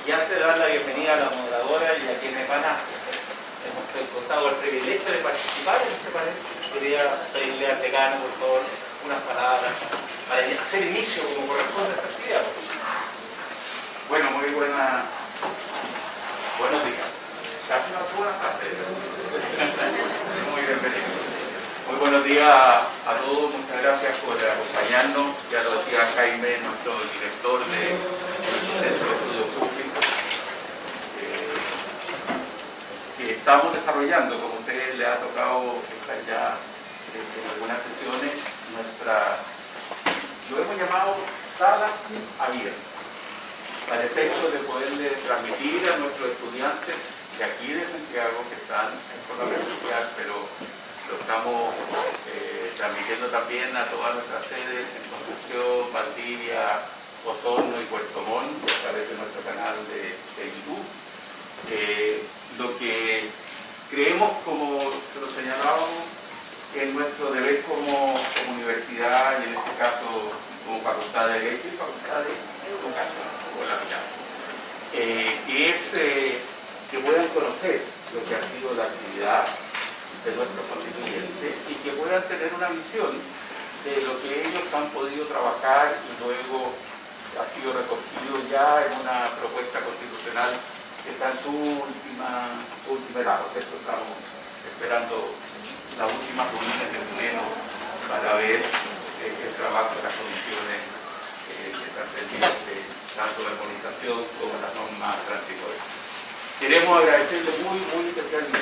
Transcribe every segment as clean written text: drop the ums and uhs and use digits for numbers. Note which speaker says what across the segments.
Speaker 1: Y antes de dar la bienvenida a la moderadora y a quienes van a hemos contado el privilegio de participar en este panel, quería pedirle al decano, por favor, unas palabras para hacer inicio como corresponde a esta actividad.
Speaker 2: Bueno, buenos días. Casi una buena tarde. Muy bienvenido. Muy buenos días a todos, muchas gracias por acompañarnos. Ya lo decía Jaime, nuestro director del Centro de Estudios Públicos, que estamos desarrollando, como a ustedes les ha tocado estar ya en algunas sesiones, lo hemos llamado salas abiertas, para el efecto de poderle transmitir a nuestros estudiantes de aquí de Santiago, que están en forma presencial, pero lo estamos transmitiendo también a todas nuestras sedes en Concepción, Valdivia, Osorno y Puerto Montt, a través de nuestro canal de YouTube. Lo que creemos, como se lo señalábamos, es nuestro deber como universidad, y en este caso como Facultad de Derecho y Facultad de Educación, como la miramos, que es que puedan conocer lo que ha sido la actividad de nuestros constituyentes y que puedan tener una visión de lo que ellos han podido trabajar y luego ha sido recogido ya en una propuesta constitucional que está en su última etapa, ¿cierto? Estamos esperando las últimas reuniones del Pleno para ver el trabajo de las comisiones que están pendientes, tanto la armonización como las normas transitorias. Queremos agradecerle muy especialmente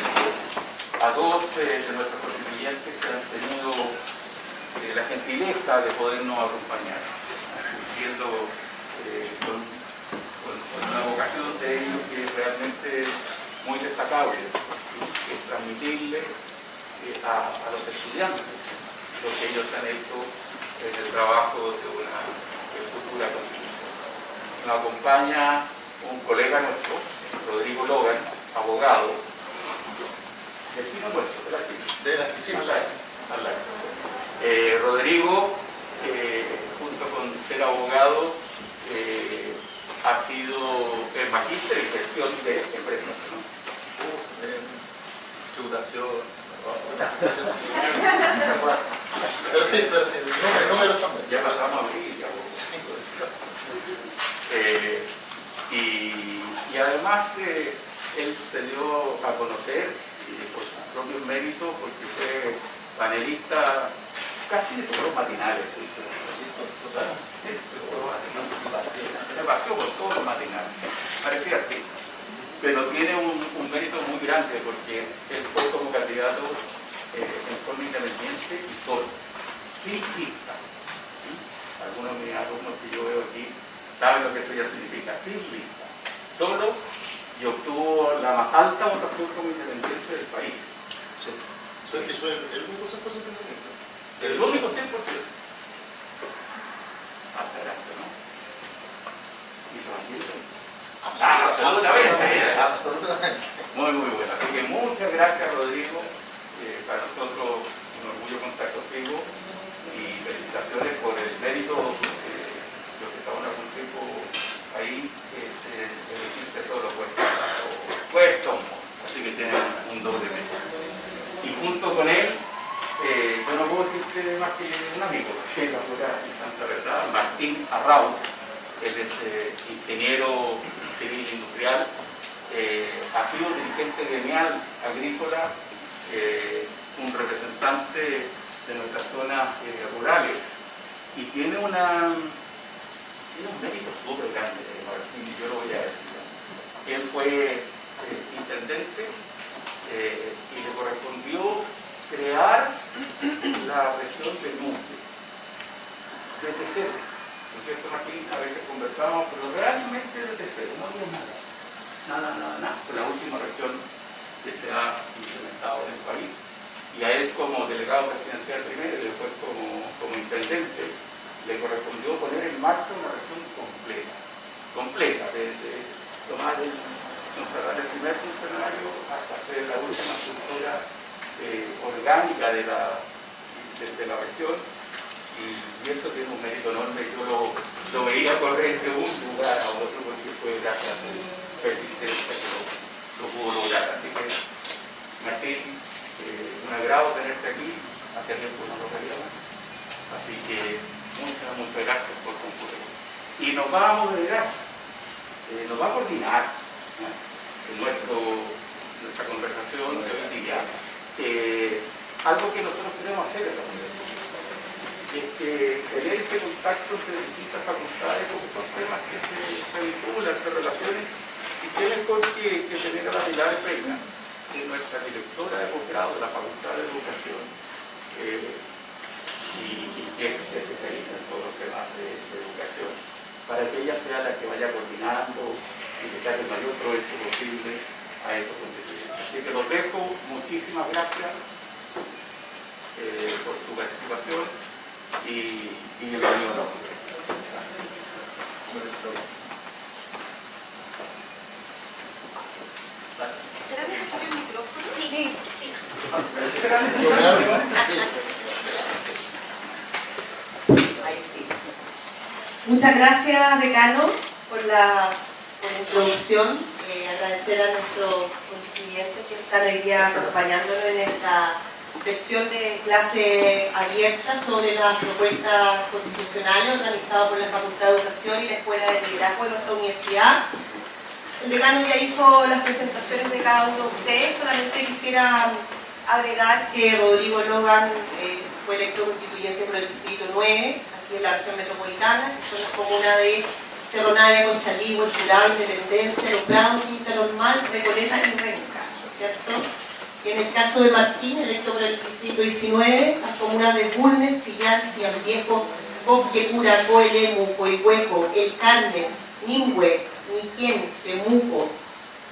Speaker 2: a dos de nuestros contribuyentes que han tenido la gentileza de podernos acompañar, cumpliendo con una vocación de ellos que es realmente muy destacable, que es transmitirle a los estudiantes lo que ellos han hecho en el trabajo de una futura constitución. Nos acompaña un colega nuestro, Rodrigo Logan, abogado, vecino nuestro, de la oficina. Rodrigo, junto con ser abogado, ha sido magíster en gestión de empresas, ¿no?
Speaker 3: Tributación. Pero sí, números también.
Speaker 2: Ya pasamos a abrir, ya. Y además él se dio a conocer por sus propios méritos, porque fue panelista casi de todos los matinales. Se paseó por todos los matinales. Parecía artista. Pero tiene un mérito muy grande porque él fue como candidato en forma independiente y solo, sin lista. ¿Sí? Algunos de mis alumnos que yo veo aquí saben lo que eso ya significa, sin lista, solo, y obtuvo la más alta votación como independiente del país.
Speaker 3: Sí. ¿Soy el único 100% independiente?
Speaker 2: El único 100%. Hasta gracias, ¿no? Y se va bien.
Speaker 3: Absolutamente.
Speaker 2: Muy bueno. Así que muchas gracias, Rodrigo. Para nosotros un orgullo contar contigo y felicitaciones por el mérito de los que estaban algún tiempo ahí, elegirse solo cuesta un poco. Así que tienen un doble mérito. Y junto con él, yo no puedo decirte más que un amigo, que es la pura y santa verdad, Martín Arrau. Él es ingeniero civil industrial, ha sido dirigente gremial agrícola, un representante de nuestras zonas rurales, y tiene un mérito súper grande, Martín, y yo lo voy a decir. Él fue intendente y le correspondió crear la región del Monte desde cero. ¿No es cierto, Martín? A veces conversamos, pero realmente desde cero, no había nada. Fue la última región que se ha implementado en el país. Y a él, como delegado presidencial primero y después como intendente, le correspondió poner en marcha una región completa, desde tomar el primer funcionario hasta hacer la última estructura orgánica de la región. y eso tiene un mérito enorme. Yo lo veía correr de un lugar a otro porque fue gracias a su persistencia que lo pudo lograr. Así que, Martín, un agrado tenerte aquí, hace tiempo no lo veíamos. Así que muchas gracias por concurrir. Y nos va a moderar, nos va a coordinar nuestra conversación de hoy día. Algo que nosotros queremos hacer en la universidad es que tener este contacto entre distintas facultades, porque son temas que se vinculan, se relacionan, y qué mejor que tener a la Pilar Reina, que es nuestra directora de posgrado de la Facultad de Educación, y que es especialista en todos los temas de educación, para que ella sea la que vaya coordinando y que saque el mayor provecho posible a estos contenidos. Así que los dejo, muchísimas gracias por su participación y bienvenido a la universidad.
Speaker 4: ¿Será necesario el micrófono? Sí. Ahí sí. Muchas gracias, decano, por la introducción. Agradecer a nuestros constituyentes que están hoy día acompañándonos en esta versión de clase abierta sobre las propuestas constitucionales organizadas por la Facultad de Educación y la Escuela de Liderazgo de nuestra universidad. El decano ya hizo las presentaciones de cada uno de ustedes. Solamente quisiera agregar que Rodrigo Logan fue electo constituyente por el distrito 9, aquí en la región metropolitana, que son las comunas de Cerro Navia, Conchalí, Churao, Independencia, Los Prados, Quinta Normal, Recoleta y Renca, ¿cierto? Y en el caso de Martín, electo por el distrito 19, las comunas de Bulnes, Chillán, Chillán Viejo, Coquecura, Coelemu, Coihueco, El Carmen, Ningüe, Niquén, Temuco,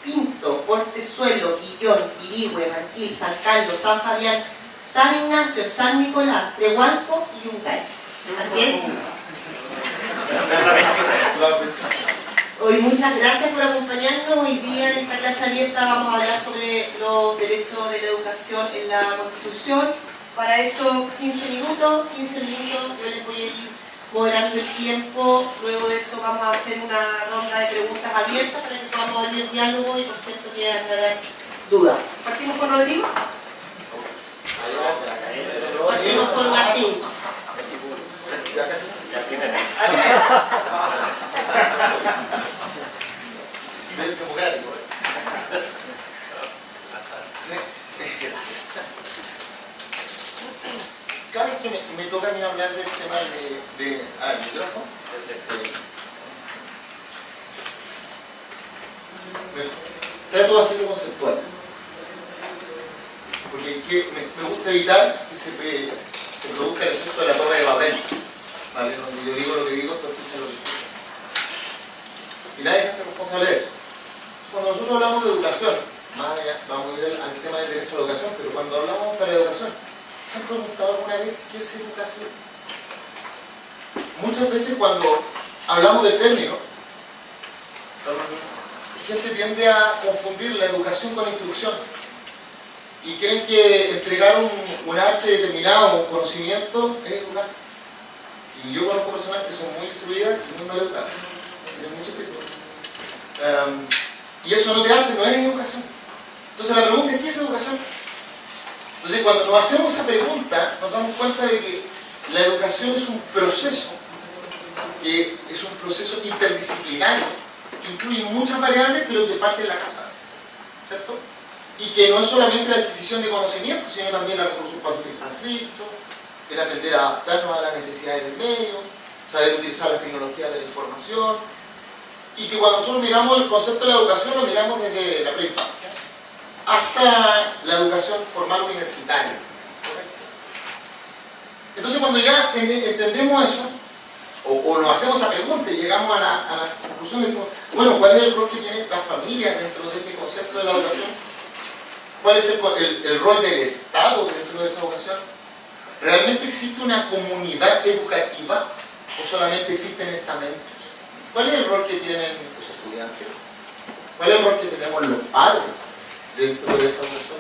Speaker 4: Pinto, Portezuelo, Quillón, Quirihue, Manquil, San Carlos, San Fabián, San Ignacio, San Nicolás, Tehualco y Yungay. Así es. Hoy muchas gracias por acompañarnos. Hoy día en esta clase abierta vamos a hablar sobre los derechos de la educación en la Constitución. Para eso 15 minutos, yo les voy a ir moderando el tiempo. Luego de eso vamos a hacer una ronda de preguntas abiertas para que podamos abrir el diálogo y por cierto que aclarar dudas. ¿Partimos con Rodrigo? Partimos con Martín.
Speaker 3: Cada vez que me toca a mí hablar del tema del micrófono, trato de hacerlo conceptual, porque me gusta evitar que se produzca el efecto de la Torre de Babel, ¿vale? Donde yo digo lo que digo, tú escuchas lo que escuchas. Y nadie se hace responsable de eso. Cuando nosotros hablamos de educación, más allá, vamos a ir al tema del derecho a la educación, pero cuando hablamos para educación, ¿se han preguntado alguna vez qué es educación? Muchas veces cuando hablamos del término, la gente tiende a confundir la educación con instrucción y creen que entregar un arte determinado, un conocimiento, es educar. Y yo conozco personas que son muy instruidas y muy mal educadas, de muchos tipos. Y eso no es educación. Entonces la pregunta es, ¿qué es educación? Entonces cuando nos hacemos esa pregunta, nos damos cuenta de que la educación es un proceso, que es un proceso interdisciplinario, que incluye muchas variables, pero que parte de la casa, ¿cierto? Y que no es solamente la adquisición de conocimientos, sino también la resolución pacífica del conflicto, el aprender a adaptarnos a las necesidades del medio, saber utilizar las tecnologías de la información, y que cuando nosotros miramos el concepto de la educación, lo miramos desde la preinfancia hasta la educación formal universitaria. ¿Correcto? Entonces cuando ya entendemos eso, o nos hacemos esa pregunta y llegamos a la conclusión, decimos, bueno, ¿cuál es el rol que tiene la familia dentro de ese concepto de la educación? ¿Cuál es el rol del Estado dentro de esa educación? ¿Realmente existe una comunidad educativa o solamente existen estamentos? ¿Cuál es el rol que tienen los estudiantes? ¿Cuál es el rol que tenemos los padres dentro de esa educación?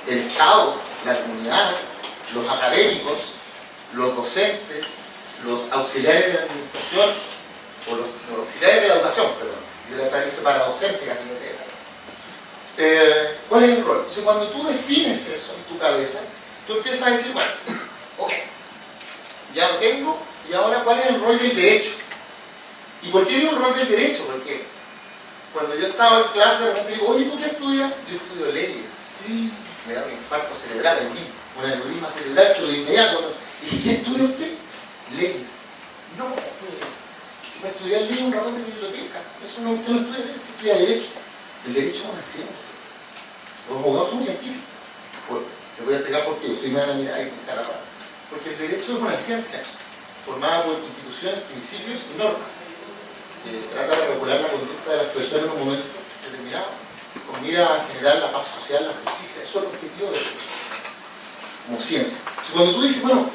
Speaker 3: El Estado, la comunidad, los académicos, los docentes, los auxiliares de la administración, o los auxiliares de la educación, perdón, yo la traje para docentes casi me pega. ¿Cuál es el rol? Entonces, cuando tú defines eso en tu cabeza, tú empiezas a decir, bueno, ok, ya lo tengo, y ahora ¿cuál es el rol del derecho? ¿Y por qué digo el rol del derecho? Porque cuando yo estaba en clase, de repente digo, oye, ¿tú qué estudias? Yo estudio leyes. Me da un infarto cerebral en mí, un aneurisma cerebral, pero de inmediato. ¿Y qué estudia usted? Leyes. No, si para estudiar leyes un ratón de biblioteca, eso no, usted no estudia leyes, usted estudia derecho. El derecho es una ciencia. Los abogados son científicos. Bueno, les voy a explicar por qué. Si me van a mirar ahí, porque el derecho es una ciencia formada por instituciones, principios y normas que trata de regular la conducta de las personas en un momento determinado, con mira a generar la paz social, la justicia. Eso es el objetivo del derecho, como ciencia. Entonces, cuando tú dices, bueno,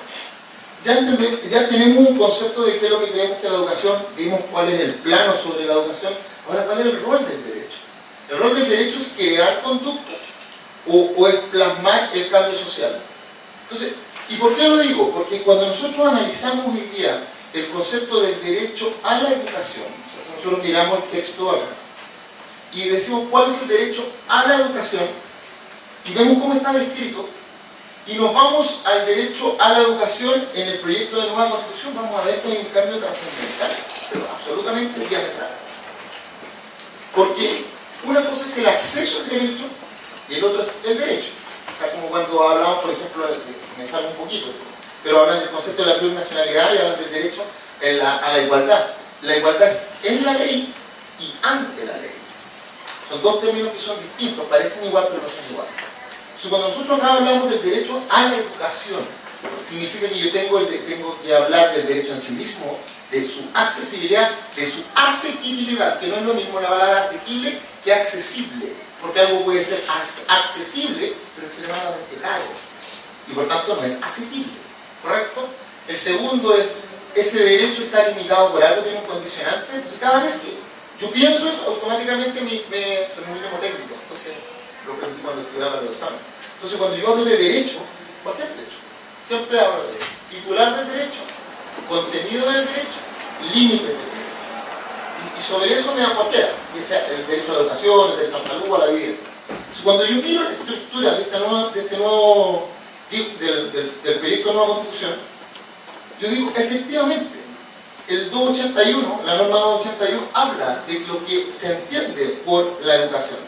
Speaker 3: ya tenemos un concepto de qué es lo que creemos que es la educación, vimos cuál es el plano sobre la educación, ahora cuál es el rol del derecho. El rol del derecho es crear conductas o es plasmar el cambio social. Entonces, ¿y por qué lo digo? Porque cuando nosotros analizamos hoy día el concepto del derecho a la educación, o sea, nosotros miramos el texto acá y decimos cuál es el derecho a la educación y vemos cómo está descrito y nos vamos al derecho a la educación en el proyecto de nueva constitución, vamos a ver que hay un cambio trascendental, pero absolutamente diametral. Porque una cosa es el acceso al derecho y el otro es el derecho. O sea, como cuando hablamos, por ejemplo, me sale un poquito, pero hablan del concepto de la plurinacionalidad y hablan del derecho a la igualdad. La igualdad es en la ley y ante la ley. Son dos términos que son distintos, parecen igual pero no son iguales. Entonces, cuando nosotros acá hablamos del derecho a la educación, significa que yo tengo que hablar del derecho en sí mismo, de su accesibilidad, de su asequibilidad, que no es lo mismo la palabra asequible que accesible, porque algo puede ser accesible, pero extremadamente caro, y por tanto no es asequible, ¿correcto? El segundo es, ese derecho está limitado por algo, tiene un condicionante, entonces cada vez que yo pienso eso, automáticamente soy muy mnemotécnico, entonces lo aprendí cuando estudiaba los exámenes. Entonces cuando yo hablo de derecho, cualquier derecho, siempre hablo de titular del derecho, contenido del derecho, límite del derecho. Y sobre eso me da cualquiera, ya sea el derecho a la educación, el derecho a la salud, a la vivienda. Entonces, cuando yo miro la estructura del proyecto de nueva constitución, yo digo, efectivamente, el 281, la norma 281, habla de lo que se entiende por la educación.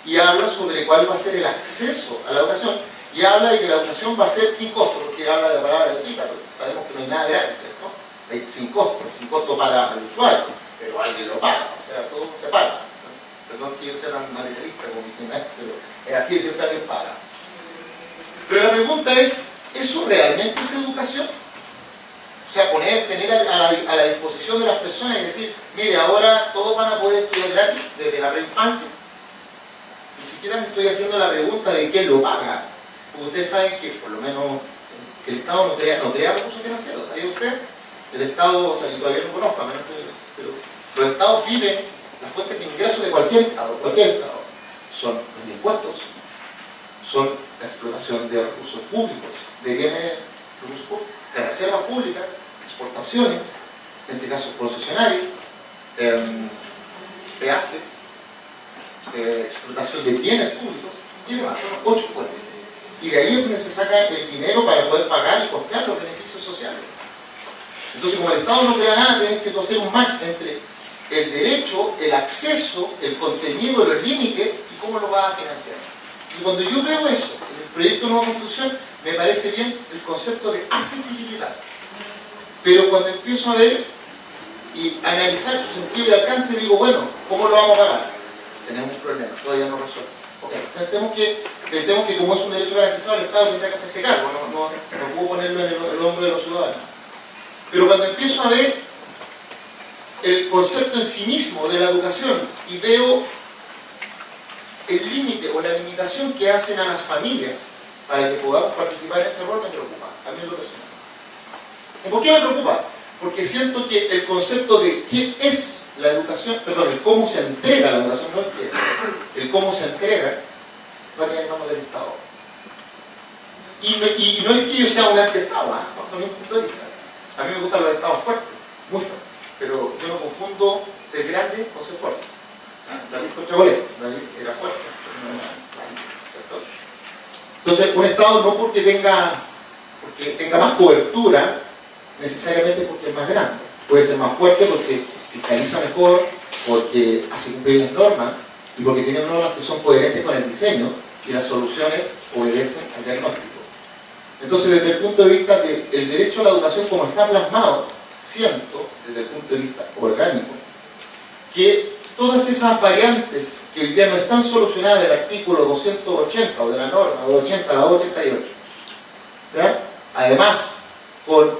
Speaker 3: Y habla sobre cuál va a ser el acceso a la educación. Y habla de que la educación va a ser sin costo, porque habla de la palabra gratuita, porque sabemos que no hay nada gratis, ¿cierto? Hay sin costo para el usuario, pero alguien lo paga, o sea, todo se paga. Perdón que yo sea tan materialista como mi maestro, pero es así, siempre alguien paga. Pero la pregunta es, ¿eso realmente es educación? O sea, tener a la disposición de las personas y decir, mire, ahora todos van a poder estudiar gratis desde la preinfancia. Ni siquiera me estoy haciendo la pregunta de quién lo paga. Porque ustedes saben que por lo menos el Estado no crea recursos financieros. ¿Sabe usted? El Estado, o sea, yo todavía no conozco, a menos que, pero los Estados viven, las fuentes de ingresos de cualquier Estado, son los impuestos, son la explotación de recursos públicos, de bienes, recursos públicos, de reservas públicas, exportaciones, en este caso concesionarios, peajes, explotación de bienes públicos y demás, son 8 fuentes. Y de ahí es donde se saca el dinero para poder pagar y costear los beneficios sociales. Entonces, como el Estado no crea nada, tienes que hacer un match entre el derecho, el acceso, el contenido, los límites y cómo lo vas a financiar. Y cuando yo veo eso en el proyecto de nueva constitución, me parece bien el concepto de asequibilidad. Pero cuando empiezo a ver y analizar su sentido y alcance, digo, bueno, ¿cómo lo vamos a pagar? Tenemos un problema, todavía no resuelto. Okay. Pensemos que como es un derecho garantizado, el Estado tendrá que hacerse cargo, no puedo ponerlo en el hombro de los ciudadanos. Pero cuando empiezo a ver el concepto en sí mismo de la educación y veo el límite o la limitación que hacen a las familias para que podamos participar en ese rol, me preocupa, a mí es lo personal. ¿Y por qué me preocupa? Porque siento que el concepto de qué es la educación, perdón, el cómo se entrega la educación, no el qué, el cómo se entrega, va a quedar en manos del Estado. Y no es que yo sea un anti-estado, bajo mi punto de vista. A mí me gustan los estados fuertes, muy fuertes, pero yo no confundo ser grande con ser fuerte. O sea, David contra Goliat, David era fuerte, pero no era grande, ¿cierto? Entonces, un estado no porque tenga más cobertura, necesariamente porque es más grande. Puede ser más fuerte porque fiscaliza mejor, porque hace cumplir las normas y porque tiene normas que son coherentes con el diseño y las soluciones obedecen al diagnóstico. Entonces, desde el punto de vista del derecho a la educación como está plasmado, siento, desde el punto de vista orgánico, que todas esas variantes que hoy día no están solucionadas del artículo 280 o de la norma 280 a la 288, ¿ya? Además, con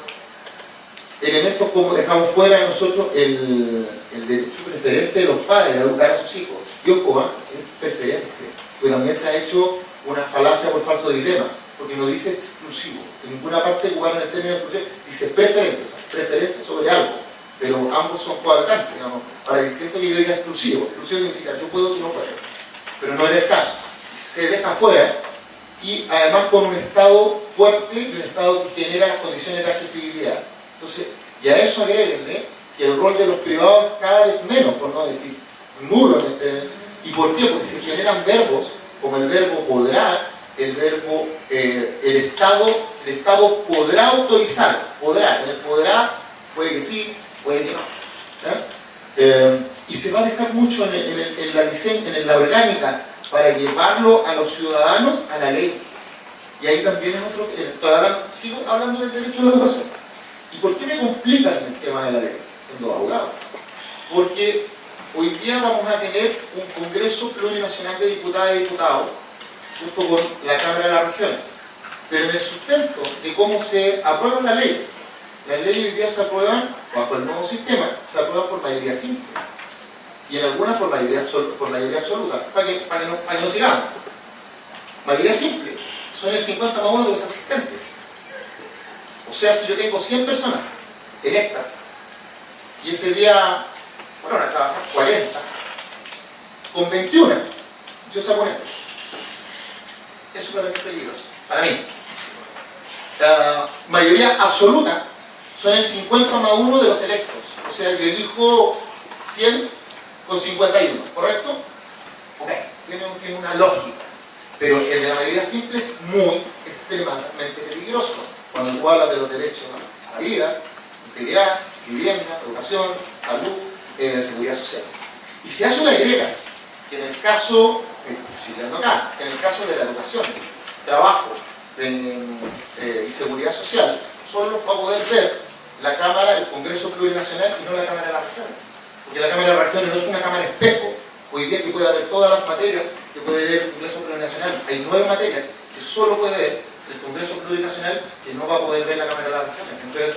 Speaker 3: elementos como dejamos fuera nosotros el derecho preferente de los padres a educar a sus hijos. Y ojo, es preferente, pero también se ha hecho una falacia por falso dilema, porque no dice exclusivo. En ninguna parte jugaron el término exclusivo, dice preferente, o sea, preferencia sobre algo, pero ambos son cohabitantes, digamos. Ahora, distinto que yo diga exclusivo. Exclusivo significa yo puedo, tú no puedes, pero no era el caso. Se deja fuera y además con un Estado fuerte y un Estado que genera las condiciones de accesibilidad. Entonces, y a eso agréguenle que el rol de los privados es cada vez menos, por no decir nulo. ¿Y por qué? Porque se generan verbos como el verbo podrá, el verbo el Estado podrá autorizar, podrá, en el podrá puede que sí, puede que no. Y se va a dejar mucho en la orgánica para llevarlo a los ciudadanos a la ley. Y ahí también es otro, todavía sigo hablando del derecho a la educación. ¿Y por qué me complican el tema de la ley, siendo abogado? Porque hoy día vamos a tener un Congreso Plurinacional de Diputadas y Diputados, junto con la Cámara de las Regiones. Pero en el sustento de cómo se aprueban las leyes hoy día se aprueban, bajo el nuevo sistema, se aprueban por mayoría simple. Y en algunas por mayoría absoluta, para que no sigamos. Mayoría simple, son el 50+1 de los asistentes. O sea, si yo tengo 100 personas electas y ese día fueron a trabajar 40, con 21 yo saco esto. Es súper peligroso, para mí. La mayoría absoluta son el 50+1 de los electos. O sea, yo elijo 100 con 51, ¿correcto? Ok, tiene una lógica. Pero el de la mayoría simple es extremadamente peligroso. Cuando tú hablas de los derechos a la vida, integridad, vivienda, educación, salud, seguridad social. Y si hace una agregas, que en el caso, citando acá, en el caso de la educación, trabajo y seguridad social, solo va a poder ver la Cámara, el Congreso Plurinacional y no la Cámara de las Regiones. Porque la Cámara de las Regiones no es una Cámara espejo, hoy día que puede haber todas las materias que puede ver el Congreso Plurinacional. Hay 9 materias que solo puede ver el Congreso Plurinacional, que no va a poder ver la Cámara de las Regiones. Entonces,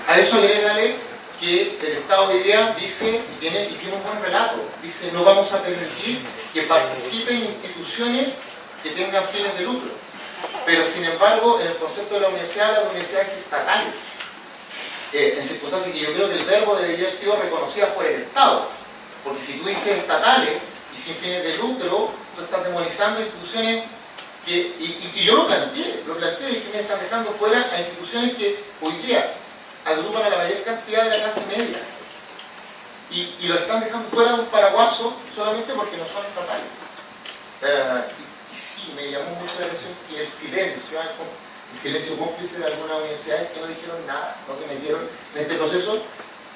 Speaker 3: a eso agrégale que el Estado hoy día dice, y tiene un buen relato, dice no vamos a permitir que participen instituciones que tengan fines de lucro. Pero sin embargo, en el concepto de la universidad, las universidades estatales, en circunstancias que yo creo que el verbo debería haber sido reconocidas por el Estado. Porque si tú dices estatales y sin fines de lucro, tú estás demonizando instituciones que, y yo lo planteé y que me están dejando fuera a instituciones que hoy día agrupan a la mayor cantidad de la clase media. Y lo están dejando fuera de un paraguaso solamente porque no son estatales. Y sí, me llamó mucho la atención que el silencio cómplice de algunas universidades que no dijeron nada, no se metieron en este proceso,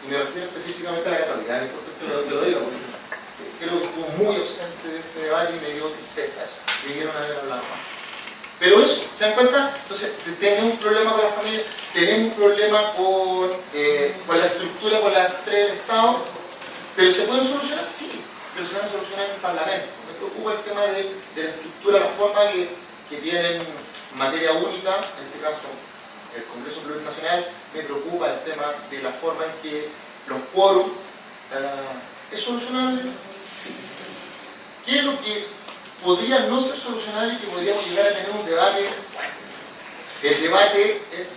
Speaker 3: y me refiero específicamente a la Católica, es importante que lo diga, porque creo que estuvo muy ausente de este debate y me dio tristeza eso, debieron haber hablado más. Pero eso, ¿se dan cuenta? Entonces, tenemos un problema con la familia, tenemos un problema con la estructura, con las tres del Estado, pero ¿se pueden solucionar? Sí, pero se van a solucionar en el Parlamento. Me preocupa el tema de la estructura, la forma que tienen materia única, en este caso el Congreso Plurinacional. Me preocupa el tema de la forma en que los quórum ¿es solucionable? Sí. ¿Qué es lo que podría no ser solucionable y que podríamos llegar a tener un debate? Bueno, el debate es,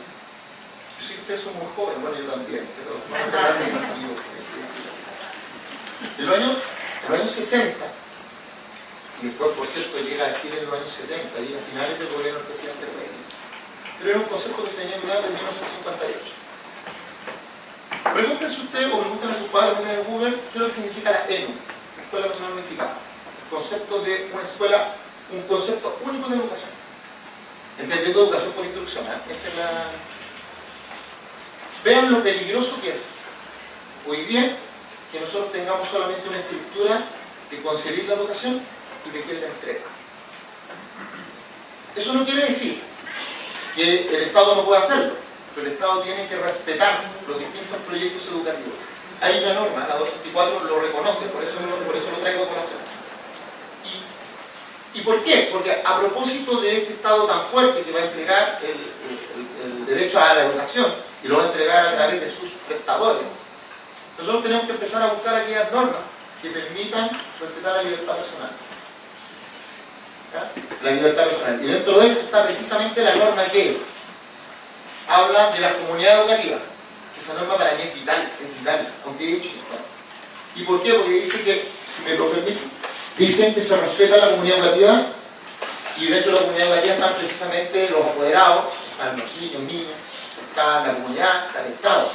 Speaker 3: yo sé que ustedes son muy jóvenes, bueno, yo también, pero no me hablar de mis amigos. En los años 60 y después, por cierto, llega a Chile en los años 70, llega a finales del gobierno del presidente Reyes. Pero era un concepto que se venía mirando en 1958. Pregúntense ustedes o pregúntenle a sus padres en Google qué es lo que significa la ENU, Escuela Nacional Unificada. El concepto de una escuela, un concepto único de educación. Entendiendo educación por instrucción. Esa es la... Vean lo peligroso que es hoy día que nosotros tengamos solamente una estructura de concebir la educación y de quién la entrega. Eso no quiere decir que el Estado no pueda hacerlo, pero el Estado tiene que respetar los distintos proyectos educativos. Hay una norma, la 284 lo reconoce, por eso lo traigo a colación. ¿Y por qué? Porque a propósito de este Estado tan fuerte que va a entregar el derecho a la educación y lo va a entregar a través de sus prestadores, nosotros tenemos que empezar a buscar aquellas normas que permitan respetar la libertad personal. ¿Ya? La libertad personal. Y dentro de eso está precisamente la norma que habla de la comunidad educativa. Esa norma para mí es vital, aunque he dicho que está. ¿Y por qué? Porque dice que, si me lo permiten, dicen que se respeta la comunidad educativa y dentro de la comunidad educativa están precisamente los apoderados, están los niños, está la comunidad, está el Estado.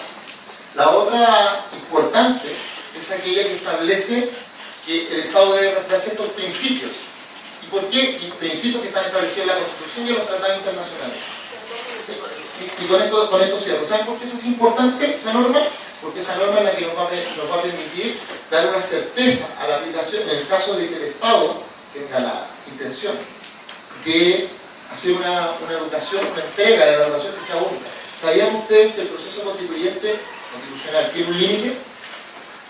Speaker 3: La otra importante es aquella que establece que el Estado debe respetar ciertos principios. ¿Y por qué? Y principios que están establecidos en la Constitución y en los tratados internacionales. Y con esto cierro. ¿Saben por qué eso es importante, esa norma? Porque esa norma es la que nos va a permitir dar una certeza a la aplicación en el caso de que el Estado tenga la intención de hacer una educación, una entrega de la educación que sea única. ¿Sabían ustedes que el proceso constitucional tiene un límite?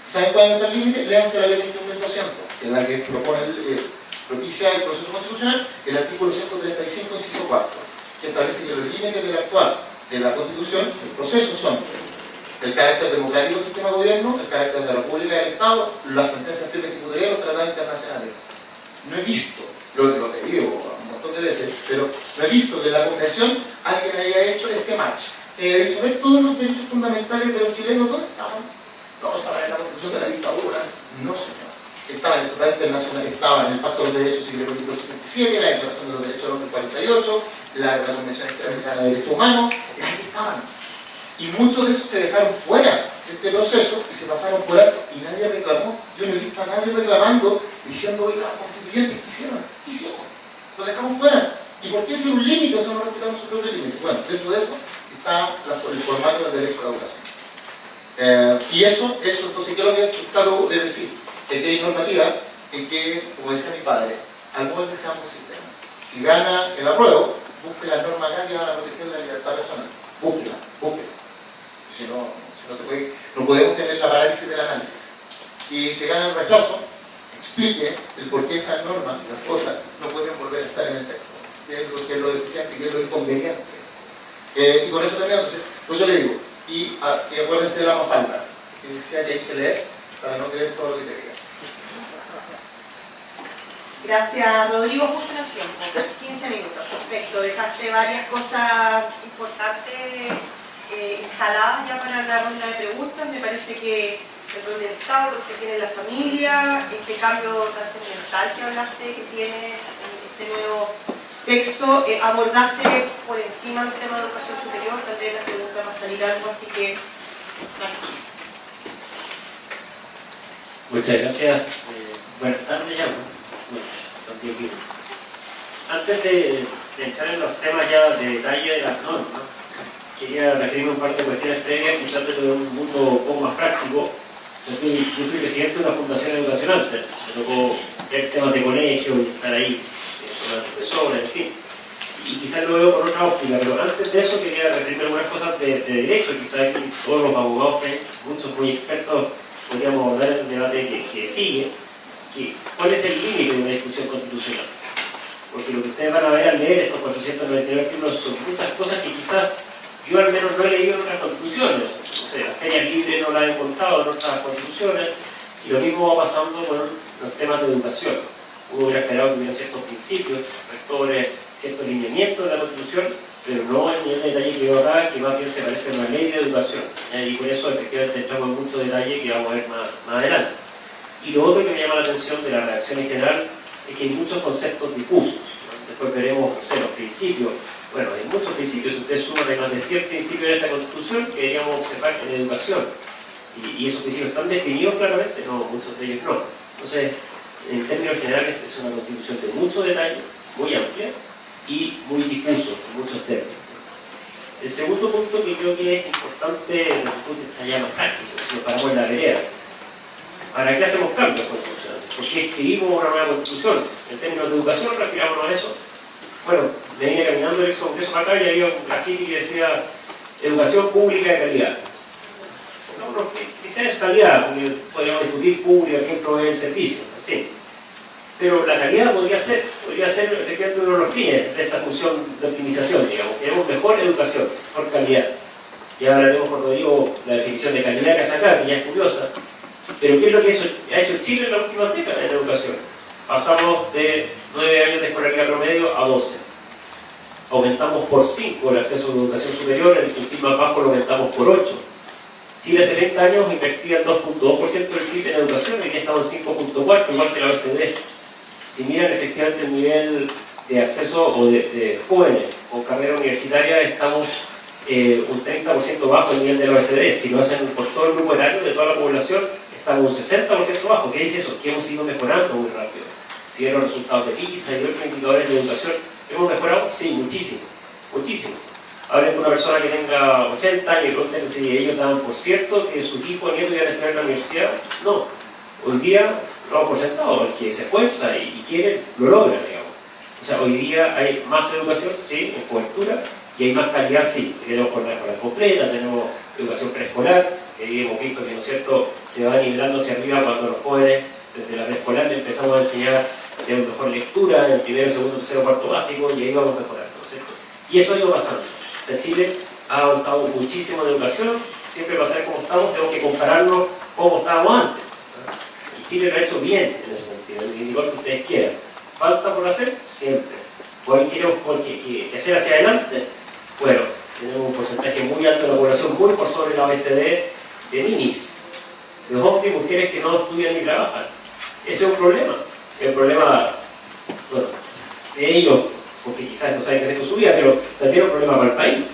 Speaker 3: ¿Saben cuál es el límite? Léanse la ley 21.200, que es la que propicia el proceso constitucional, el artículo 135, inciso 4, que establece que los límites del actual de la Constitución, el proceso son el carácter democrático del sistema de gobierno, el carácter de la República y del Estado, las sentencias firmes que ejecutoriales y los tratados internacionales. No he visto, lo he pedido un montón de veces, pero no he visto que en la Convención alguien haya hecho este match, que haya dicho, ver todos los derechos fundamentales de los chilenos, ¿dónde estaban? No, estaban en la Constitución de la dictadura. No, señor. Estaba en el Tratado Internacional, estaba en el Pacto de los Derechos Civiles y Políticos 67, la Declaración de los Derechos del Hombre 48, la Convención Interamericana de Derechos Humanos, y ahí estaban. Y muchos de esos se dejaron fuera de este proceso y se pasaron por alto y nadie reclamó. Yo no he visto a nadie reclamando y diciendo, oiga, constituyentes, ¿qué hicieron? ¿Qué hicieron? Lo dejamos fuera. ¿Y por qué es un límite? O sea, no respetamos su propio límite. Bueno, dentro de eso está el formato del derecho a la educación. Y eso, entonces, ¿qué es lo que he tratado de decir? Que hay normativa en que, como decía mi padre, al molde sea un sistema. Si gana el apruebo, busque las normas acá que van a proteger la libertad personal. Búsquela. Si no se puede, no podemos tener la parálisis del análisis. Y si gana el rechazo, explique el por qué esas normas y las otras no pueden volver a estar en el texto. ¿Qué es lo deficiente? ¿Qué es lo inconveniente? Y con eso también, entonces, pues yo le digo, y acuérdense de la Mafalda, que decía que hay que leer para no creer todo lo que te diga.
Speaker 4: Gracias, Rodrigo, justo en el tiempo, 15 minutos, perfecto. Dejaste varias cosas importantes instaladas ya para la ronda de preguntas. Me parece que el rol del Estado, lo que tiene la familia, este cambio trascendental que hablaste, que tiene este nuevo texto, abordaste por encima el tema de educación superior, tal vez la pregunta va a salir algo, así que...
Speaker 5: Muchas gracias. Buenas tardes ya. Antes de entrar en los temas ya de detalle de las normas, quería referirme a un par de cuestiones previas, quizás desde un mundo un poco más práctico. Yo fui presidente de una fundación educacional, me tocó ver temas de colegio y estar ahí, temas de profesores, en fin. Y quizás lo veo por otra óptica, pero antes de eso quería referirme a algunas cosas de derecho, quizás que todos los abogados, que muchos muy expertos, podríamos abordar en el debate que sigue. ¿Cuál es el límite de una discusión constitucional? Porque lo que ustedes van a ver al leer estos 499 artículos son muchas cosas que quizás yo al menos no he leído en otras constituciones. O sea, las ferias libres no las he encontrado en otras constituciones, y lo mismo va pasando con los temas de educación. Uno hubiera esperado que hubiera ciertos principios, rectores, ciertos lineamientos de la constitución, pero no en el detalle que veo acá, que más bien se parece a una ley de educación. Y por eso efectivamente entramos en mucho detalle que vamos a ver más adelante. Y lo otro que me llama la atención de la redacción en general es que hay muchos conceptos difusos, ¿no? Después veremos, no sé, los principios. Bueno, hay muchos principios, ustedes suman, hay más de 100 principios en esta Constitución que deberíamos observar en educación. Y esos principios están definidos claramente, no, muchos de ellos no. Entonces, en términos generales, es una Constitución de mucho detalle, muy amplia y muy difuso en muchos términos. El segundo punto que creo que es importante desde el punto de vista ya más práctico, si nos paramos en la vereda. ¿Para qué hacemos cambios constitucionales? ¿Por qué escribimos una nueva Constitución? En términos de educación, refirámonos a eso. Bueno, me vine caminando el Congreso para acá y había un graffiti que decía educación pública de calidad. No, quizás es calidad, porque podríamos discutir pública, quién provee el servicio, en fin. Pero la calidad podría ser efectivamente uno de los fines de esta función de optimización, digamos. Queremos mejor educación, mejor calidad. Y ahora tenemos por Rodrigo la definición de calidad que hace acá, que ya es curiosa. Pero ¿qué es lo que ha hecho Chile en las últimas décadas en la educación? Pasamos de 9 años de escolaridad promedio a 12. Aumentamos por 5 el acceso a la educación superior, en el puntil más bajo lo aumentamos por 8. Chile hace 20 años invertía el 2.2% del PIB en educación, y aquí estamos en 5.4%, igual que la OECD. Si miran efectivamente el nivel de acceso o de jóvenes con carrera universitaria, estamos un 30% bajo el nivel de la OECD. Si lo hacen por todo el grupo etario de toda la población, estamos un 60% bajo. ¿Qué dice eso? Que hemos ido mejorando muy rápido. Si ven los resultados de PISA y otros indicadores de educación, ¿hemos mejorado? Sí, muchísimo, muchísimo. Hablen con una persona que tenga 80 años y pregunten si ellos daban por cierto que sus hijos o nietos iban a estudiar en la universidad. No. Hoy día lo damos por sentado, el que se esfuerza y quiere, lo logra, digamos. O sea, hoy día hay más educación, sí, en cobertura, y hay más calidad, sí. Tenemos jornada escolar completa, tenemos educación preescolar, que hemos visto que, ¿no es cierto?, se va nivelando hacia arriba cuando los jóvenes, desde la preescolar, le empezamos a enseñar de mejor lectura, en el primero, segundo, tercero, cuarto básico, y ahí vamos mejorando, ¿no es cierto? Y eso ha ido pasando. O sea, Chile ha avanzado muchísimo en educación, siempre para saber cómo estamos, tenemos que compararnos cómo estábamos antes. Y Chile lo ha hecho bien en ese sentido, el indicador que ustedes quieran. ¿Falta por hacer? Siempre. ¿Cuál queremos que hacer hacia adelante? Bueno, tenemos un porcentaje muy alto de la población, muy por sobre la OECD, de ninis, de hombres y mujeres que no estudian ni trabajan. Ese es un problema. Es un problema, bueno, de ellos, porque quizás no saben qué hacer con su vida, pero también es un problema para el país.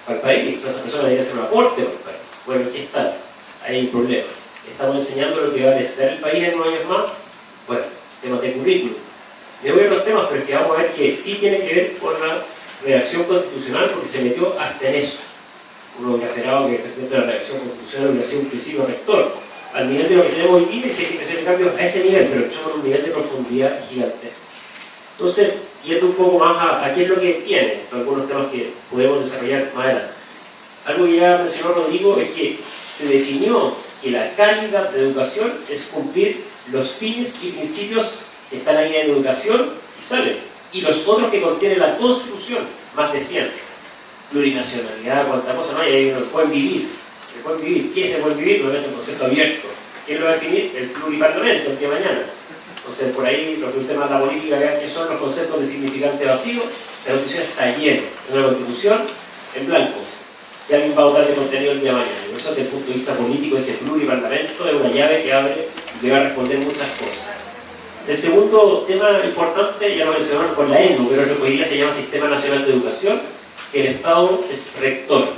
Speaker 5: Para el país, o sea, esa persona debería hacer un aporte para el país. Bueno, aquí está, hay un problema. Estamos enseñando lo que va a necesitar el país en unos años más. Bueno, temas de currículum. Me voy a los temas, pero que vamos a ver que sí tiene que ver con la redacción constitucional, porque se metió hasta en eso. Uno hubiera esperado que la redacción constitucional hubiera sido un principio rector, al nivel de lo que tenemos hoy día, y si hay que hacer cambios a ese nivel, pero estamos en un nivel de profundidad gigante. Entonces, yendo un poco más a qué es lo que tiene, algunos temas que podemos desarrollar más adelante. Algo que ya mencionó Rodrigo es que se definió que la calidad de educación es cumplir los fines y principios que están ahí en educación y salen. Y los otros que contiene la Constitución, más de 100. Plurinacionalidad, cuánta cosa, ¿no? Y ahí no pueden vivir. Se pueden vivir. ¿Qué se puede vivir? Obviamente un concepto abierto. ¿Quién lo va a definir? El pluriparlamento, el día de mañana. Entonces, por ahí, lo que usted más la política, vean que son los conceptos de significante vacío. La Constitución está llena. Es una Constitución en blanco. Y alguien va a votar de contenido el día de mañana. Y por eso, desde el punto de vista político, ese pluriparlamento es una llave que abre y que va a responder muchas cosas. El segundo tema importante, ya lo mencionaron con la ENU, pero hoy día se llama Sistema Nacional de Educación, que el Estado es rector.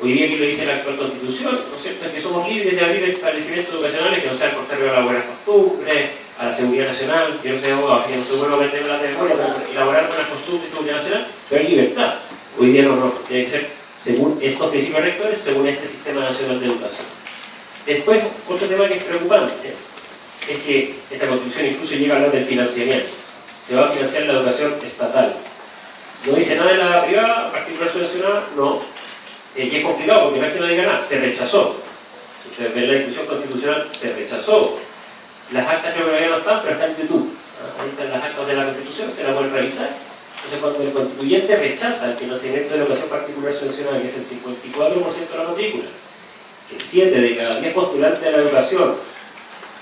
Speaker 5: Hoy día, aquí lo dice la actual Constitución, ¿no es cierto?, es que somos libres de abrir establecimientos educacionales que no sean contrarios a las buenas costumbres, a la seguridad nacional, que no sea abogado, así que no soy bueno meterme la memoria, pero elaborar buenas costumbres y seguridad nacional, pero hay libertad. Hoy día no, tiene que ser según estos principios rectores, según este Sistema Nacional de Educación. Después, otro tema que es preocupante, es que esta Constitución incluso llega a hablar del financiamiento. Se va a financiar la educación estatal. No dice nada de la privada, particular subvencionada, no. Y es complicado porque no es que no diga nada, se rechazó. Ustedes ven la discusión constitucional, se rechazó. Las actas creo que todavía no están, pero están en YouTube. Ahí están las actas de la Constitución, que la pueden revisar. Entonces, cuando el constituyente rechaza el financiamiento de la educación particular subvencionada, que es el 54% de la matrícula, que 7 de cada 10 postulantes de la educación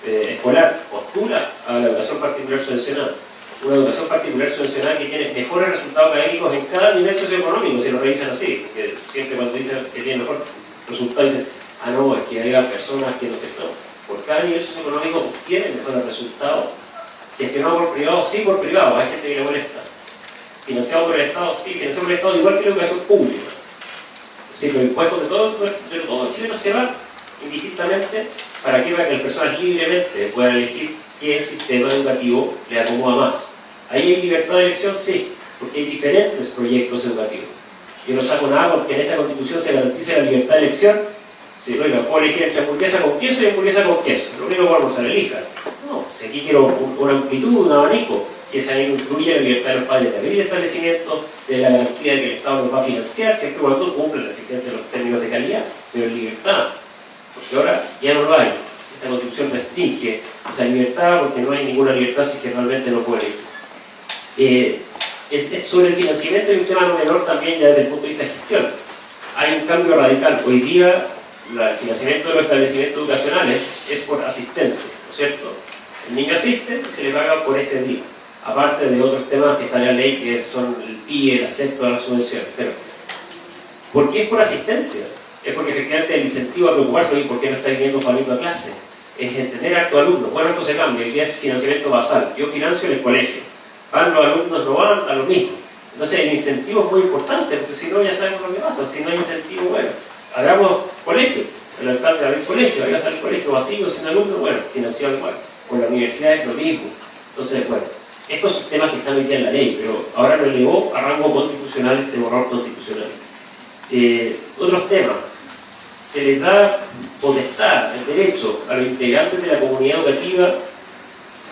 Speaker 5: escolar postula a la educación particular subvencionada, una educación particular subvencionada que tiene mejores resultados académicos en cada nivel socioeconómico, si lo revisan así, porque siempre cuando dicen que tiene mejor resultado dicen, ah no, es que haya personas que no sé, no, por cada nivel socioeconómico obtienen mejores resultados Gestionado por privado, sí, por privado, hay gente que le molesta. Financiado por el Estado, sí, financiado por el Estado, igual que la educación pública. Sí, los impuestos de todos los chilenos se van indistintamente. ¿Para qué? Para que las personas libremente puedan elegir qué sistema educativo le acomoda más. Ahí hay libertad de elección, sí, porque hay diferentes proyectos educativos. Yo no saco nada porque en esta Constitución se garantiza la libertad de elección. Si oiga, puedo elegir entre hamburguesa con queso y hamburguesa con queso. Lo único que puedo almorzar, elija. No, si aquí quiero una amplitud, un abanico, que esa ley incluye la libertad de los padres de abrir establecimientos, de la garantía de que el Estado nos va a financiar, siempre y cuando cumplen efectivamente los términos de calidad, pero en libertad. Porque ahora ya no lo hay. Esta Constitución restringe esa libertad porque no hay ninguna libertad si que realmente no puede. Sobre el financiamiento hay un tema no menor también ya desde el punto de vista de gestión. Hay un cambio radical. Hoy día el financiamiento de los establecimientos educacionales es por asistencia, ¿no es cierto? El niño asiste y se le paga por ese día, aparte de otros temas que están en la ley que son el PIE, el acepto de las subvenciones. Pero, ¿por qué es por asistencia? Es porque efectivamente el incentivo a preocuparse, ¿por qué no está yendo Juanito a clase? Es entender a tu alumno. Bueno, esto se cambia, hoy día es financiamiento basal. Yo financio en el colegio. Van los alumnos, no van a lo mismo. Entonces el incentivo es muy importante, porque si no ya sabemos lo que pasa. Si no hay incentivo, bueno, hagamos colegio. El alcalde va a abrir colegio, ahí va a estar el colegio vacío, sin alumnos, bueno, financiado igual. Con la universidad es lo mismo. Entonces, bueno, estos son temas que están hoy día en la ley, pero ahora lo elevó a rango constitucional, este borrador constitucional. Otros temas. Se les da potestad, el derecho a los integrantes de la comunidad educativa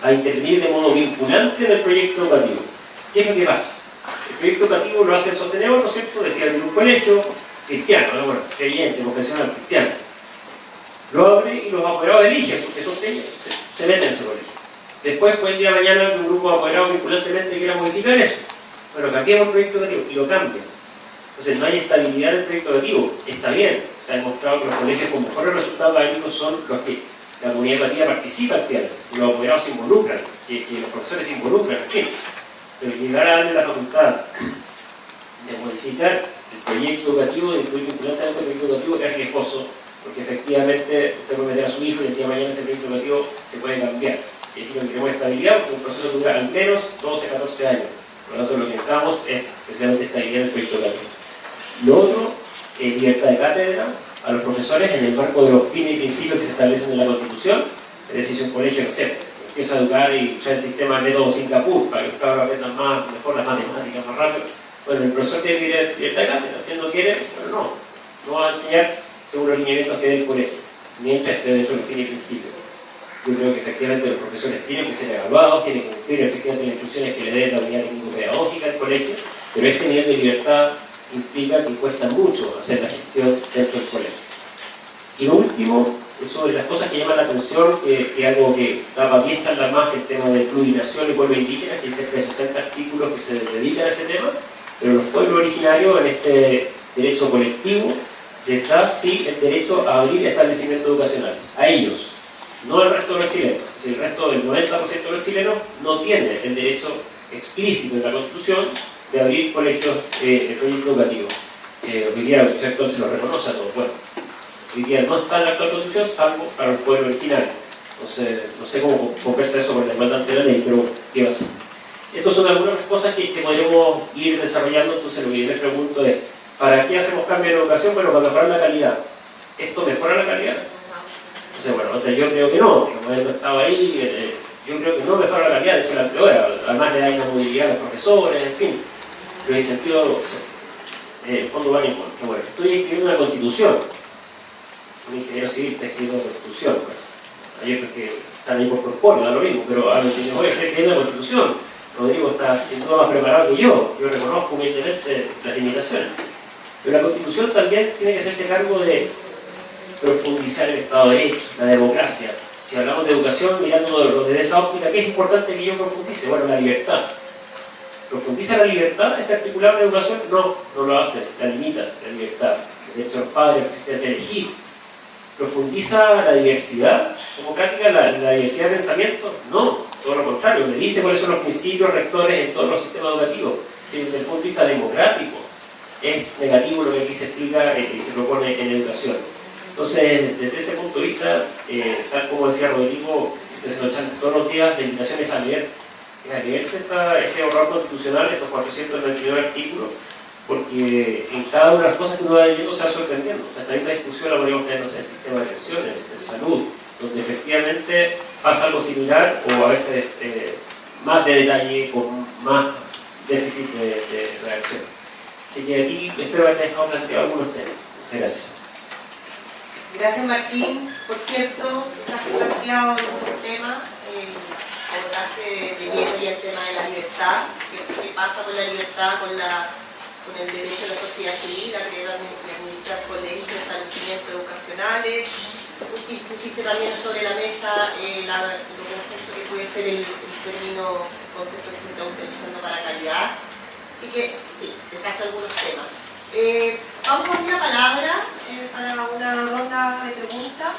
Speaker 5: a intervenir de modo vinculante en el proyecto educativo. ¿Qué es lo que pasa? El proyecto educativo lo hace el sostenedor, ¿no es cierto? Decía de un colegio cristiano, ¿no? Bueno, creyente, confesional, cristiano. Lo abre y los apoderados eligen, porque son se meten en ese colegio. Después, el día de mañana, un grupo de apoderados vinculantemente quiera modificar eso. Bueno, cambiamos el proyecto educativo y lo cambian. Entonces, no hay estabilidad en el proyecto educativo. Está bien, se ha demostrado que los colegios con mejores resultados académicos son los que la comunidad educativa participa activamente, los apoderados se involucran, que los profesores se involucran, en fin. Pero llegar a darle la facultad de modificar el proyecto educativo, de incluir vinculantemente el proyecto educativo, es riesgoso, porque efectivamente usted puede meter a su hijo y el día de mañana ese proyecto educativo se puede cambiar. Y aquí lo que queremos es estabilidad, porque un proceso dura al menos 12 a 14 años. Por lo tanto, lo que necesitamos es especialmente estabilidad en el proyecto educativo. Lo otro, libertad de cátedra a los profesores en el marco de los fines y principios que se establecen en la Constitución. Es decir, si un colegio, no sé, empieza a educar y trae el sistema de método Singapur para que los cabros aprendan mejor las matemáticas, más rápido. Bueno, el profesor tiene libertad de cátedra, si él no quiere, bueno, no va a enseñar según los lineamientos que dé el colegio, mientras esté dentro de los fines y principios. Yo creo que efectivamente los profesores tienen que ser evaluados, tienen que cumplir efectivamente las instrucciones que le dé la unidad técnico-pedagógica del colegio, pero este nivel de libertad implica que cuesta mucho hacer la gestión dentro del colegio. Y lo último, es sobre las cosas que llaman la atención, que es algo que da para 10 charlas más, que el tema de plurinación y pueblos indígenas, que hay cerca de 60 artículos que se dedican a ese tema, pero los pueblos originarios en este derecho colectivo les da sí el derecho a abrir establecimientos educacionales, a ellos, no al resto de los chilenos. Es decir, el resto del 90% de los chilenos no tiene el derecho explícito en la Constitución de abrir colegios de proyecto educativo. Hoy día el sector se lo reconoce a todos. Bueno, hoy día no está en la actual Constitución, salvo para el pueblo original. Entonces, no sé cómo conversa eso con el demandante de la ley, pero ¿qué va a ser? Estas son algunas cosas que podremos ir desarrollando. Entonces, lo que yo les pregunto es, ¿para qué hacemos cambios en educación? Bueno, para mejorar la calidad. ¿Esto mejora la calidad? Entonces, bueno, yo creo que no. Como él no estaba ahí, yo creo que no mejora la calidad, de hecho la empeora. Además le da movilidad a los profesores, en fin. Pero en sentido, en el fondo van en contra. Bueno, estoy escribiendo una constitución. Un ingeniero civil está escribiendo una constitución. Bueno, hay otros que están ahí por propósito, da lo mismo, pero a los que voy a estar escribiendo una constitución. Rodrigo está sin duda más preparado que yo reconozco humildemente las limitaciones. Pero la Constitución también tiene que hacerse cargo de profundizar el Estado de Derecho, la democracia. Si hablamos de educación, mirándolo desde esa óptica, ¿qué es importante que yo profundice? Bueno, la libertad. ¿Profundiza la libertad este articulado en la educación? No, no lo hace, la limita, la libertad. El derecho a los padres de elegir. ¿Profundiza la diversidad democrática, la diversidad de pensamiento? No, todo lo contrario, le dice cuáles son los principios rectores en todos los sistemas educativos. Desde el punto de vista democrático, es negativo lo que aquí se explica y se propone en educación. Entonces, desde ese punto de vista, tal como decía Rodrigo, Entonces nos echan todos los días de invitaciones a leer. A leerse este borrador constitucional, estos 499 artículos, porque en cada una de las cosas que uno va leyendo se va sorprendiendo. O sea, esta misma discusión la podríamos tener, no sé, en el sistema de pensiones, en salud, donde efectivamente pasa algo similar o a veces más de detalle, con más déficit de reacción. Así que aquí espero haber dejado planteado algunos temas. Muchas gracias.
Speaker 4: Gracias, Martín. Por cierto, has planteado un tema, abordaste de lleno ya el tema de la libertad, ¿cierto? ¿Qué pasa con la libertad, con el derecho de la sociedad civil a querer administrar colegios, establecimientos educacionales? Pusiste también sobre la mesa lo confuso que puede ser el término, el concepto que se está utilizando para calidad. Así que, sí, dejaste algunos temas. Vamos a una palabra para una ronda de preguntas.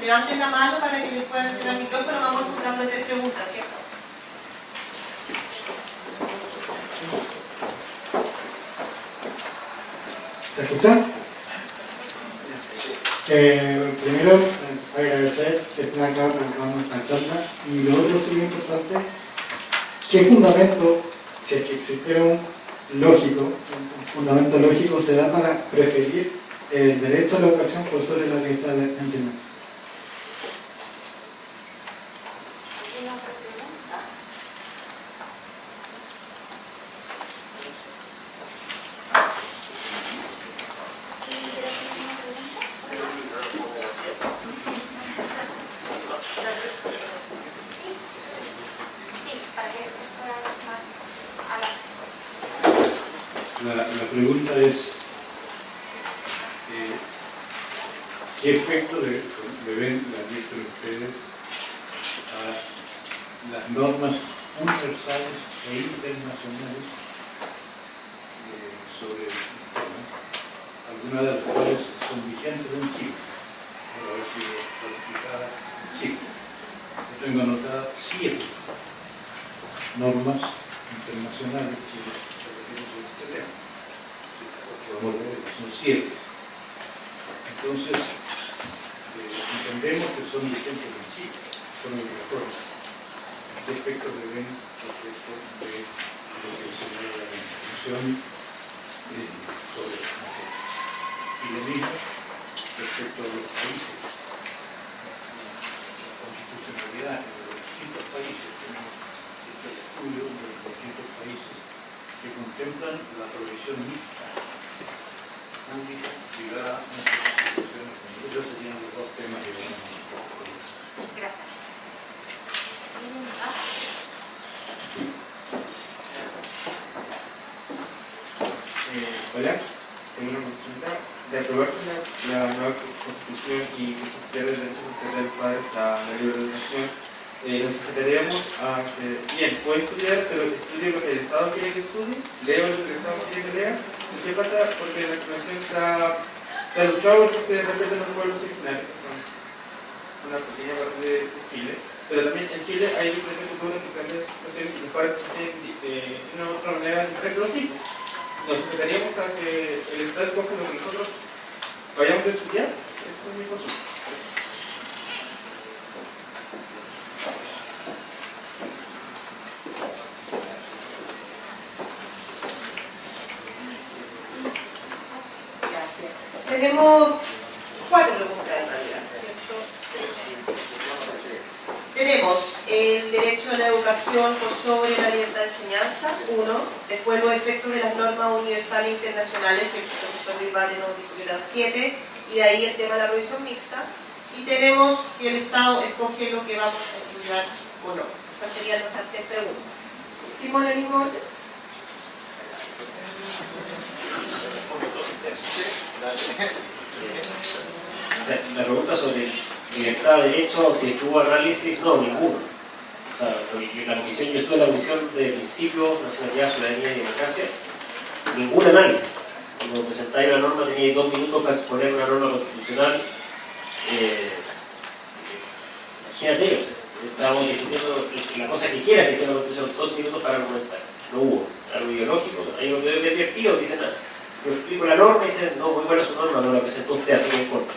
Speaker 4: Levanten la mano para que les puedan tener el micrófono. Vamos juntando 3 preguntas, ¿cierto?
Speaker 6: ¿Se escucha? Primero, agradecer que estén acá preparando esta charla. Y lo otro, sí, importante, ¿qué fundamento, si es que existiera un fundamento lógico, se da para preferir el derecho a la educación por sobre la libertad de enseñanza?
Speaker 7: La pregunta es, ¿qué efecto le ven las listas de ustedes a las normas universales e internacionales sobre el tema, algunas de las cuales son vigentes en Chile, por haber sido ratificadas en Chile? Yo tengo anotadas 7 normas internacionales que se refieren sobre este tema. Son 7. Entonces, entendemos que son vigentes en Chile, son obligatorios. ¿Qué efecto le ven respecto de lo que señala la Constitución sobre el extranjero? Y lo mismo respecto a los países, la constitucionalidad de los distintos países. Tenemos este estudio de los distintos países que contemplan la provisión mixta pública ligada a nuestras instituciones. Esos serían los 2 temas que vamos a conversar.
Speaker 4: Gracias.
Speaker 8: Hola, tengo una consulta. De aprobarse la nueva Constitución y que se pierde el derecho del padre a la libre educación, nos enfrentaríamos a que, bien, puedo estudiar, pero estudio lo que el Estado quiere que estudie, leo lo que el Estado quiere que lea. ¿Y qué pasa? Porque la Constitución se ha luchado porque se respeten los pueblos originarios, que son una pequeña parte de Chile, pero también en Chile hay diferentes culturas y diferentes situaciones y los padres tienen de una u otra manera diferente los hijos. Nos enfrentaríamos a que el Estado escoge lo que nosotros vayamos a estudiar. Eso es mi consulta.
Speaker 4: Tenemos 4 preguntas en realidad, ¿cierto? Tenemos el derecho a la educación por sobre la libertad de enseñanza, 1. Después los efectos de las normas universales e internacionales, que el profesor Bilbate nos dijo que eran 7, y de ahí el tema de la provisión mixta. Y tenemos si el Estado escoge lo que vamos a estudiar o no. Esas serían nuestras 3 preguntas. ¿Último en el mismo orden?
Speaker 5: La pregunta sobre libertad de derecho, si estuvo análisis, no, ninguno. O sea, la comisión, yo estuve en la comisión de principios, nacionalidad, ciudadanía y democracia, ningún análisis. Cuando presentáis una norma teníais 2 minutos para exponer una norma constitucional. Imagínate, o sea, estábamos discutiendo la cosa que quiera que tenga la constitución, 2 minutos para argumentar. No hubo. Algo ideológico, hay un video divertido, dicen, yo explico la norma y dicen, no, muy buena su norma, no la presentó usted así en corto.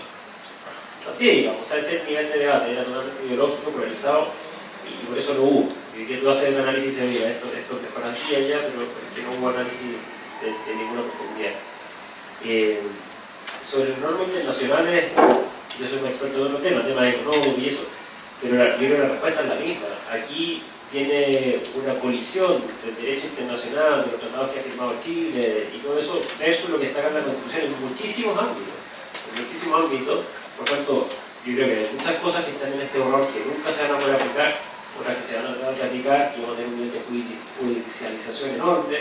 Speaker 5: fantasía, digamos, a ese nivel de debate era totalmente ideológico, polarizado, y por eso no hubo. Y que tú haces un análisis y dices, mira, esto mejor aquí y allá, pero que no hubo análisis de ninguna profundidad. Sobre normas internacionales, yo soy un experto en otro tema económico y eso, pero yo creo que la respuesta es la misma. Aquí tiene una colisión del derecho internacional, de los tratados que ha firmado Chile y todo eso, versus lo que está acá en la Constitución en muchísimos ámbitos. Por tanto, yo creo que hay muchas cosas que están en este borrador que nunca se van a poder aplicar, otras que se van a tratar de aplicar y van a tener un nivel de judicialización enorme.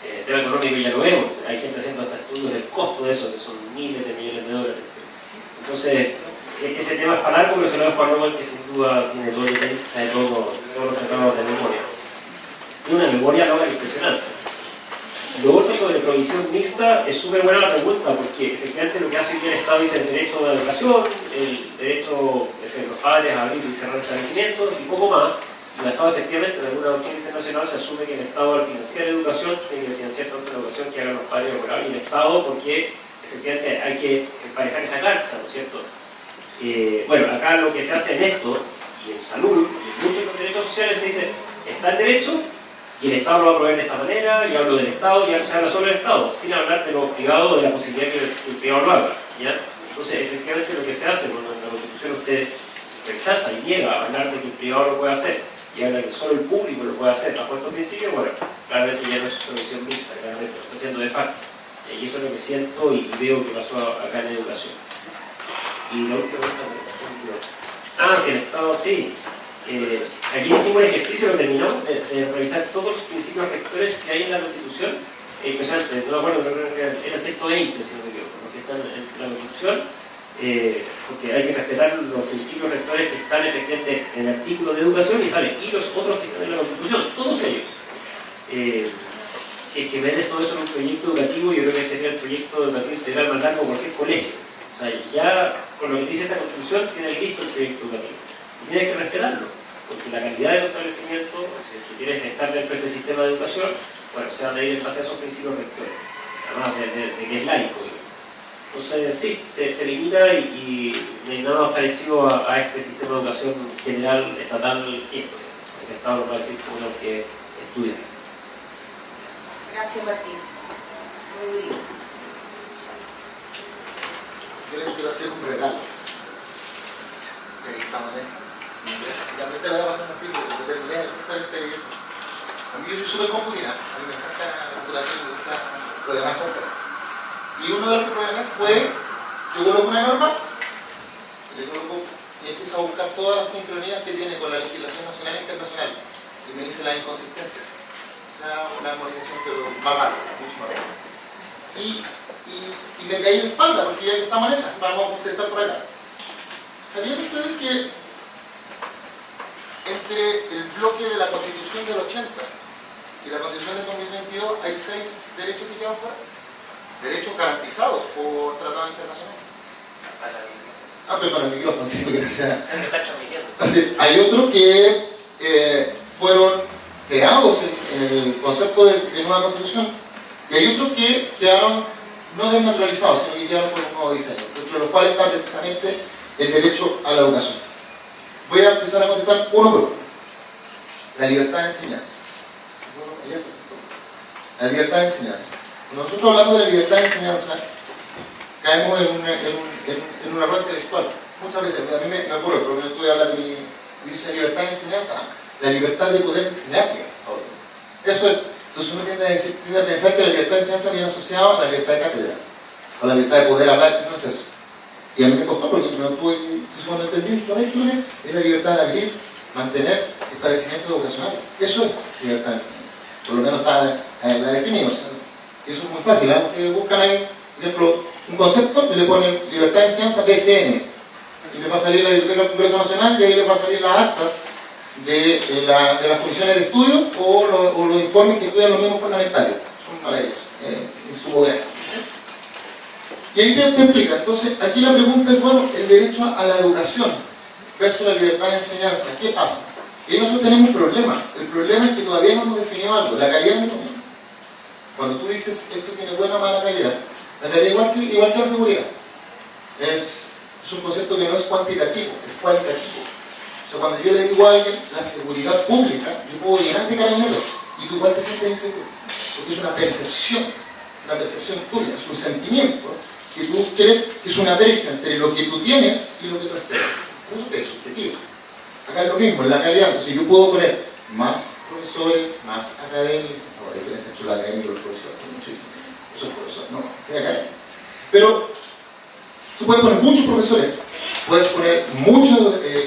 Speaker 5: El tema económico ya lo vemos, hay gente haciendo hasta estudios del costo de eso, que son miles de millones de dólares. Entonces, ese tema es para largo, pero se lo dejo a Norman, que sin duda tiene todo el detalle, sabe todos los tratados de memoria. Y una memoria no impresionante. Lo otro sobre provisión mixta es súper buena la pregunta, porque efectivamente lo que hace el Estado dice el derecho a la educación, el derecho de los padres a abrir y cerrar establecimientos y poco más. Y basado efectivamente en alguna doctrina internacional se asume que el Estado al financiar educación tiene que financiar tanto la educación que hagan los padres laborales y el Estado, porque efectivamente hay que emparejar esa cancha, ¿no es cierto? Bueno, acá lo que se hace en esto, y en salud, y en muchos de los derechos sociales se dice, está el derecho, y el Estado lo va a proveer de esta manera, y hablo del Estado, y ahora se habla solo del Estado, sin hablar de lo privado, de la posibilidad que el privado lo haga, ¿ya? Entonces, efectivamente lo que se hace, cuando en la Constitución usted rechaza y niega a hablar de que el privado lo puede hacer, y habla que solo el público lo puede hacer, bajo estos principios, bueno, claramente ya no es provisión mixta, claramente lo está haciendo de facto. Y eso es lo que siento y veo que pasó acá en educación. Y la última pregunta, si el Estado, sí. Aquí hicimos un ejercicio, lo terminamos, de revisar todos los principios rectores que hay en la Constitución. Impresionante, no me acuerdo, creo que era 120, si no me equivoco, los que están en la Constitución, porque hay que respetar los principios rectores que están efectivamente en el artículo de educación y salen, y los otros que están en la Constitución, todos ellos. Si es que metes todo eso en un proyecto educativo, yo creo que sería el proyecto educativo integral más largo de cualquier colegio. O sea, ya con lo que dice esta Constitución, tienes listo el proyecto educativo. Y tienes que respetarlo, porque la calidad del establecimiento, si es que quieres estar dentro de este sistema de educación, bueno, se va a medir en base a esos principios rectores, además de que es laico. Entonces, sí, se limita y no hay nada más parecido a este sistema de educación general, estatal, esto. El Estado lo va a decir como los que estudian.
Speaker 4: Gracias, Martín. Muy bien.
Speaker 3: Yo les quiero hacer un regalo. Ahí estamos, también te la voy a pasar a Martín, porque terminé justamente ayer. A mí yo soy súper computina, a mí me encanta la computación y me gusta programar software. Y uno de los que programé fue, yo coloco una norma, le coloco y empiezo a buscar todas las sincronías que tiene con la legislación nacional e internacional. Y me dice las inconsistencias. O sea, una armonización pero más rápida, mucho más rápida. Y me caí de espalda, porque ya que estamos en esa, vamos a contestar por acá. ¿Sabían ustedes que entre el bloque de la Constitución del 80 y la Constitución del 2022 hay 6 derechos que quedan fuera? Derechos garantizados por tratados internacionales. Perdón, el micrófono, sí, gracias. Así, hay otros que fueron creados en el concepto de nueva Constitución y hay otros que quedaron no desnaturalizados, sino que quedaron con un nuevo diseño, entre los cuales está precisamente el derecho a la educación. Voy a empezar a contestar uno por uno. La libertad de enseñanza. La libertad de enseñanza. Cuando nosotros hablamos de la libertad de enseñanza, caemos en una rueda intelectual. Muchas veces, a mí me ocurre, porque yo estoy hablando de la libertad de enseñanza, la libertad de poder enseñarles ahora. Eso es. Entonces uno tiende a pensar que la libertad de enseñanza viene asociada a la libertad de cátedra, a la libertad de poder hablar, no es eso. Y a mí me costó, porque cuando entendí es la libertad de abrir, mantener establecimientos educacionales. Eso es libertad de enseñanza. Por lo menos la definimos. Eso es muy fácil, ¿eh? Buscan ahí, por ejemplo, un concepto y le ponen libertad de enseñanza PCN. Y le va a salir la Biblioteca del Congreso Nacional y ahí le va a salir las actas de las comisiones de estudio o los informes que estudian los mismos parlamentarios. Son para ellos, en su poder. Y ahí te explica. Entonces, aquí la pregunta es, bueno, el derecho a la educación versus la libertad de enseñanza. ¿Qué pasa? Y nosotros tenemos un problema. El problema es que todavía no hemos definido algo. La calidad no es lo mismo. Cuando tú dices esto tiene buena o mala calidad, la calidad igual que la seguridad. es un concepto que no es cuantitativo, es cualitativo. O sea, cuando yo le digo a alguien la seguridad pública, yo puedo llenar de carabineros y tú igual te sientes inseguro. Porque es una percepción tuya, es un sentimiento que tú crees que es una brecha entre lo que tú tienes y lo que tú esperas. Eso es subjetivo. Acá es lo mismo, en la calidad. Entonces yo puedo poner más profesores, más académicos, no, la diferencia entre los académicos y los profesores, muchísimo. Esos profesores, no, es académico. Pero tú puedes poner muchos profesores, puedes poner mucha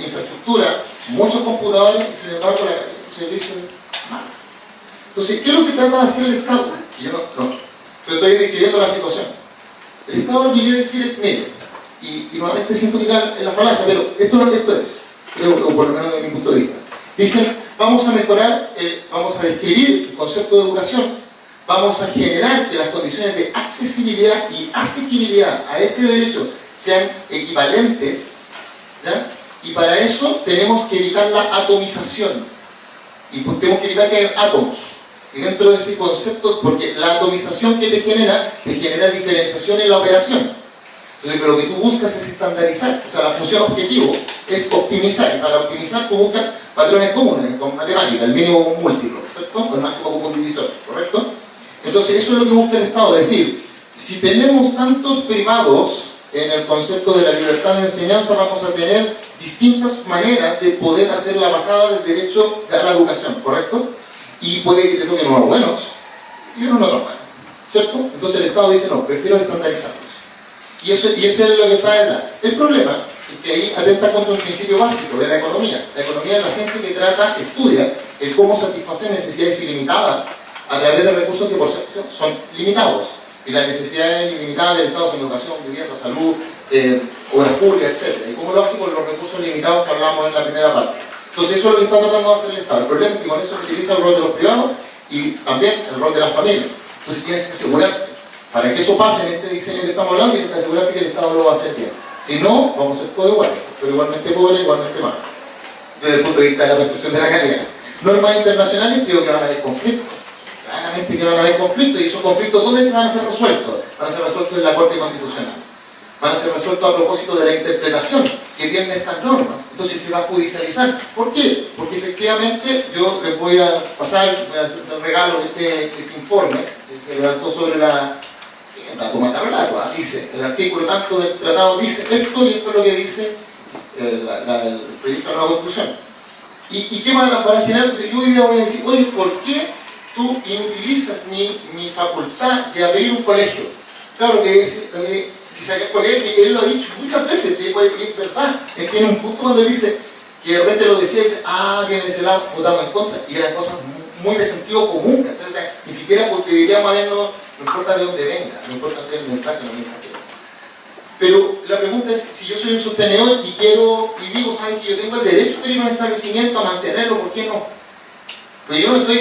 Speaker 3: infraestructura, muchos computadores, y sin embargo el servicio es malo. Entonces, ¿qué es lo que trata de hacer el Estado? Yo estoy describiendo la situación. El Estado lo que quiere decir es, mire, y nuevamente siento que cae en la falacia, pero esto no es, creo, o por lo menos desde mi punto de vista. Dicen, vamos a mejorar, vamos a describir el concepto de educación, vamos a generar que las condiciones de accesibilidad y asequibilidad a ese derecho sean equivalentes, ¿ya? Y para eso tenemos que evitar la atomización, y tenemos que evitar que haya átomos. Y dentro de ese concepto, porque la atomización que te genera diferenciación en la operación. Entonces, lo que tú buscas es estandarizar. O sea, la función objetivo es optimizar. Y para optimizar tú buscas patrones comunes, con matemática, el mínimo común múltiplo, ¿cierto? El máximo común divisor, ¿correcto? Entonces, eso es lo que busca el Estado. Es decir, si tenemos tantos privados en el concepto de la libertad de enseñanza, vamos a tener distintas maneras de poder hacer la bajada del derecho a la educación, ¿correcto? Y puede que te toquen unos buenos y unos no tan buenos, ¿cierto? Entonces el Estado dice, no, prefiero estandarizarlos. Y eso es lo que está detrás. El problema es que ahí atenta contra un principio básico de la economía. La economía es la ciencia que estudia el cómo satisfacer necesidades ilimitadas a través de recursos que por cierto son limitados. Y las necesidades ilimitadas del Estado son educación, vivienda, salud, obras públicas, etc. Y cómo lo hace con los recursos limitados que hablamos en la primera parte. Entonces eso es lo que está tratando de hacer el Estado. El problema es que con eso utiliza el rol de los privados y también el rol de las familias. Entonces tienes que asegurarte, para que eso pase en este diseño que estamos hablando, tienes que asegurarte que el Estado lo va a hacer bien. Si no, vamos a ser todos iguales, pero igualmente pobres, igualmente malos. Desde el punto de vista de la percepción de la calidad. Normas internacionales, creo que van a haber conflictos. Claramente que van a haber conflictos, y esos conflictos, ¿dónde se van a ser resueltos? Van a ser resueltos en la Corte Constitucional. Van a ser resueltos a propósito de la interpretación que tienen estas normas. Entonces se va a judicializar. ¿Por qué? Porque efectivamente yo les voy a pasar, voy a hacer el regalo de este informe que se levantó sobre la dato Matarralaco, dice, el artículo tanto del tratado dice esto, y esto es lo que dice el proyecto de la Constitución. ¿Y qué van a generar? Entonces yo hoy día voy a decir, oye, ¿por qué tú inutilizas mi facultad de abrir un colegio? Claro que dice aquel colegio, que él lo ha dicho muchas veces, y es verdad, es que en un punto cuando él dice, que de repente lo decía, dice, que en ese lado votamos en contra, y eran cosas muy de sentido común, ¿cachai? O sea, ni siquiera te diríamos, a ver, no importa de dónde venga, no importa el mensaje, no el mensaje. Pero la pregunta es, si yo soy un sostenedor y digo, ¿sabes que yo tengo el derecho de ir a un establecimiento a mantenerlo? ¿Por qué no? Pero yo no estoy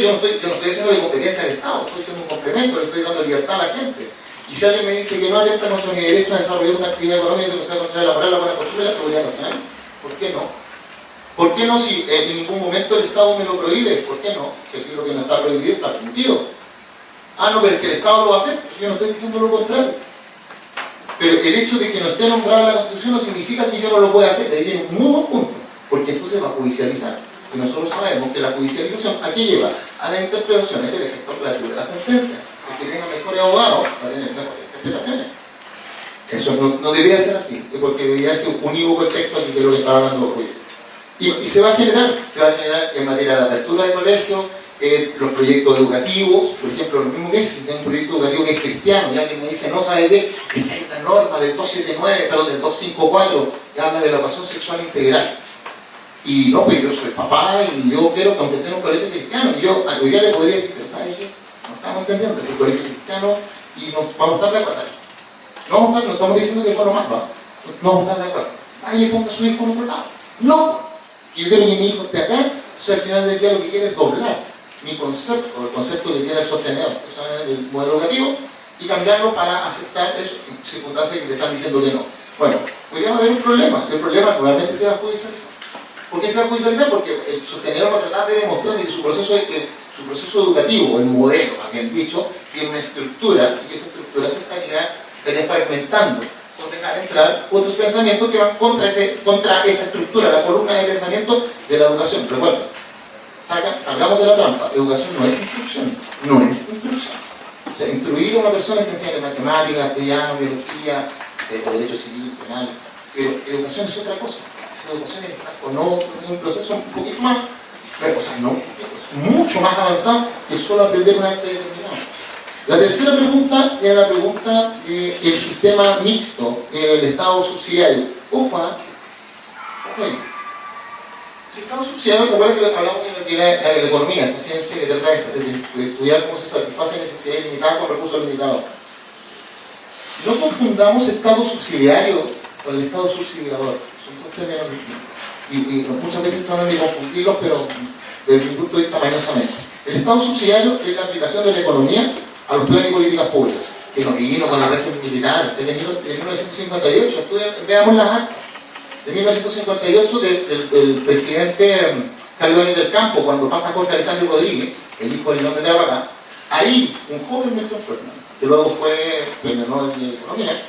Speaker 3: haciendo la competencia del Estado, estoy haciendo un complemento, le estoy dando libertad a la gente. Y si alguien me dice que no atenta nuestro derecho a desarrollar una actividad económica que no sea contra la moral, la buena costumbre y la seguridad nacional, ¿por qué no? ¿Por qué no si en ningún momento el Estado me lo prohíbe? ¿Por qué no? Si aquí lo que no está prohibido está permitido. No, pero es que el Estado lo va a hacer, yo no estoy diciendo lo contrario. Pero el hecho de que no esté nombrado en la Constitución no significa que yo no lo pueda hacer. Ahí viene un muy buen punto, porque esto se va a judicializar. Y nosotros sabemos que la judicialización, ¿a qué lleva? A la interpretación del efecto relativo de la sentencia. El que tenga mejores abogados va a tener mejores interpretaciones. Eso no debería ser así, porque debería ser unívoco el texto aquí, que es lo que estaba hablando hoy. Y se va a generar en materia de apertura de colegios, los proyectos educativos, por ejemplo, lo mismo que es, si tengo un proyecto educativo que es cristiano, y alguien me dice, no sabe qué, hay esta norma del 279, perdón, del 254, que habla de la educación sexual integral. Y no, pues yo soy papá y yo quiero que aunque esté en un colegio cristiano, y yo hoy día le podría decir, pero ¿sabes qué? No estamos entendiendo, es un colegio cristiano y nos vamos a estar de acuerdo. No estamos diciendo que fueron más, ¿va? No vamos a estar de acuerdo. Ahí ponga a su hijo en otro lado. No, yo quiero que mi hijo esté acá, o sea, al final del día lo que quiere es doblar mi concepto, el concepto que tiene el sostenedor, eso es el modelo educativo, y cambiarlo para aceptar eso, en circunstancias que te están diciendo que no. Bueno, podríamos haber un problema, el problema nuevamente se va a judicializar. ¿Por qué se va a judicializar? Porque el sostenedor va a tratar de demostrar que su proceso educativo, el modelo, más bien dicho, tiene una estructura, y que esa estructura se estaría fragmentando, donde caen entrar otros pensamientos que van contra esa estructura, la columna de pensamiento de la educación. Recuerda, salgamos de la trampa. Educación no es instrucción, no es instrucción. O sea, instruir a una persona es enseñarle matemáticas, castellano, biología, derecho civil, penal, pero educación es otra cosa. Educación es un proceso un poquito más, o sea, no, es mucho más avanzado que solo aprender un arte determinado. La tercera pregunta era la pregunta del sistema mixto, el Estado subsidiario. Opa, ok. El Estado subsidiario, ¿se acuerdan que hablamos de la economía, la ciencia que trata de estudiar cómo se satisfacen necesidades limitadas con recursos limitados? No confundamos Estado subsidiario con el Estado subsidiador. Son dos términos distintos. Y muchas veces están en confundirlos, pero desde mi punto de vista mañosamente. El Estado subsidiario es la aplicación de la economía a los planes y políticas públicas, que no vino con el régimen militar, desde 1958, veamos las actas, de 1958 del presidente Carlos del Campo, cuando pasa Jorge Alessandro Rodríguez, el hijo del nombre de Abacá, ahí un joven Milton Friedman, que luego fue premio Nobel de Economía,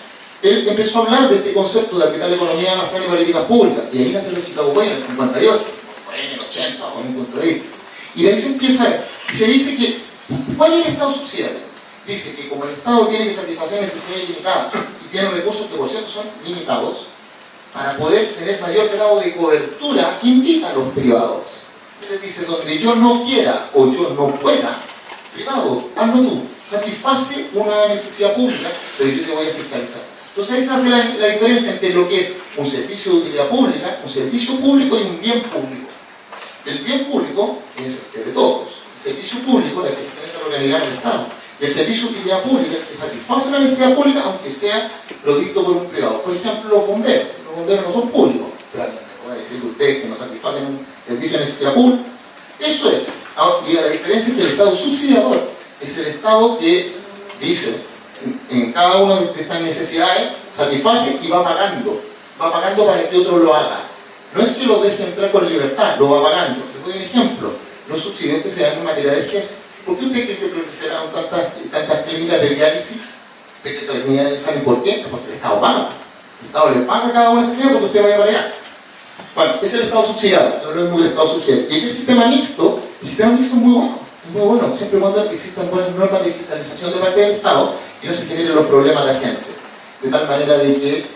Speaker 3: él empezó a hablar de este concepto de aplicar la economía a los planes y políticas públicas, y ahí nace el Chicago Way en el 58, fue en el 80, con un punto de vista. Y de ahí se empieza, y se dice que, ¿cuál es el Estado subsidiario? Dice que como el Estado tiene que satisfacer necesidades limitadas y tiene recursos que por cierto son limitados, para poder tener mayor grado de cobertura, invita a los privados. Entonces dice, donde yo no quiera o yo no pueda, privado, hazlo tú, satisface una necesidad pública, pero yo te voy a fiscalizar. Entonces ahí se hace la diferencia entre lo que es un servicio de utilidad pública, un servicio público y un bien público. El bien público es el de todos. El servicio público es el que pertenece a la organidad del Estado. Y el servicio de utilidad pública es el que satisface la necesidad pública, aunque sea provisto por un privado. Por ejemplo, los bomberos. Los bomberos no son públicos. Pero me puede decir usted que no satisfacen un servicio de necesidad pública. Eso es. Y la diferencia es que el Estado subsidiador es el Estado que dice, en cada una de estas necesidades, satisface y va pagando. Va pagando para que otro lo haga. No es que lo deje entrar con libertad, lo va pagando. Les doy un ejemplo. Los subsidios se dan en materia de vejez. ¿Por qué usted cree que proliferaron tantas clínicas de diálisis? ¿Saben por qué? Porque el Estado paga. El Estado le paga a cada una de esas clínicas porque usted vaya para allá. Bueno, ese es el Estado subsidiado, no es el Estado subsidiado. Y el sistema mixto es muy bueno. Es muy bueno, siempre y cuando existan buenas normas de fiscalización de parte del Estado y no se generen los problemas de agencia. De tal manera de que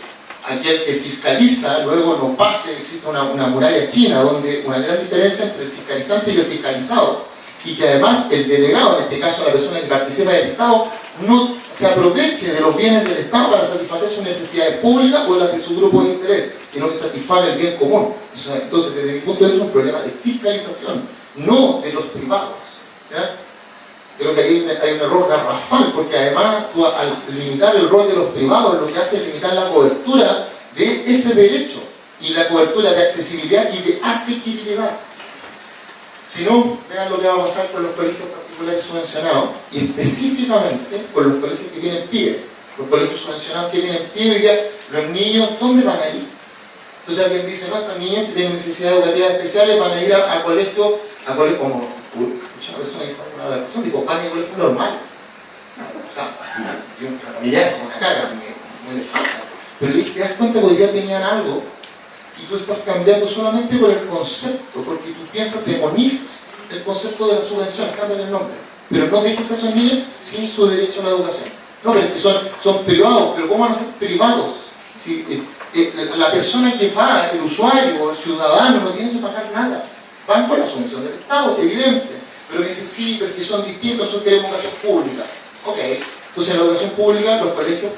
Speaker 3: aquel que fiscaliza luego no pase, existe una muralla china donde una gran diferencia entre el fiscalizante y el fiscalizado, y que además el delegado, en este caso la persona que participa del Estado, no se aproveche de los bienes del Estado para satisfacer sus necesidades públicas o las de su grupo de interés, sino que satisfaga el bien común. Entonces, desde mi punto de vista es un problema de fiscalización, no de los privados. ¿Ya? Creo que ahí hay un error garrafal, porque además tú, al limitar el rol de los privados, lo que hace es limitar la cobertura de ese derecho y la cobertura de accesibilidad y de asequibilidad. Si no, vean lo que va a pasar con los colegios particulares subvencionados y específicamente con los colegios que tienen PIE. Los colegios subvencionados que tienen PIE, los niños, ¿dónde van a ir? Entonces alguien dice, no, estos niños que tienen necesidades educativas especiales van a ir a colegios como muchas personas una versión de compañía de colegios normales. O sea, ya es una carga, es muy despacha. Pero te das cuenta que hoy día tenían algo y tú estás cambiando solamente por el concepto, porque tú piensas, demonizas el concepto de la subvención, cambian el nombre, pero no dejes a esos niños sin su derecho a la educación. No, pero es que son privados, pero ¿cómo van a ser privados? Si, la persona que va, el usuario, el ciudadano, no tiene que pagar nada, van por la subvención del Estado, evidente, pero me dicen, sí, pero que son distintos, nosotros queremos educación pública. Ok, entonces en la educación pública, los colegios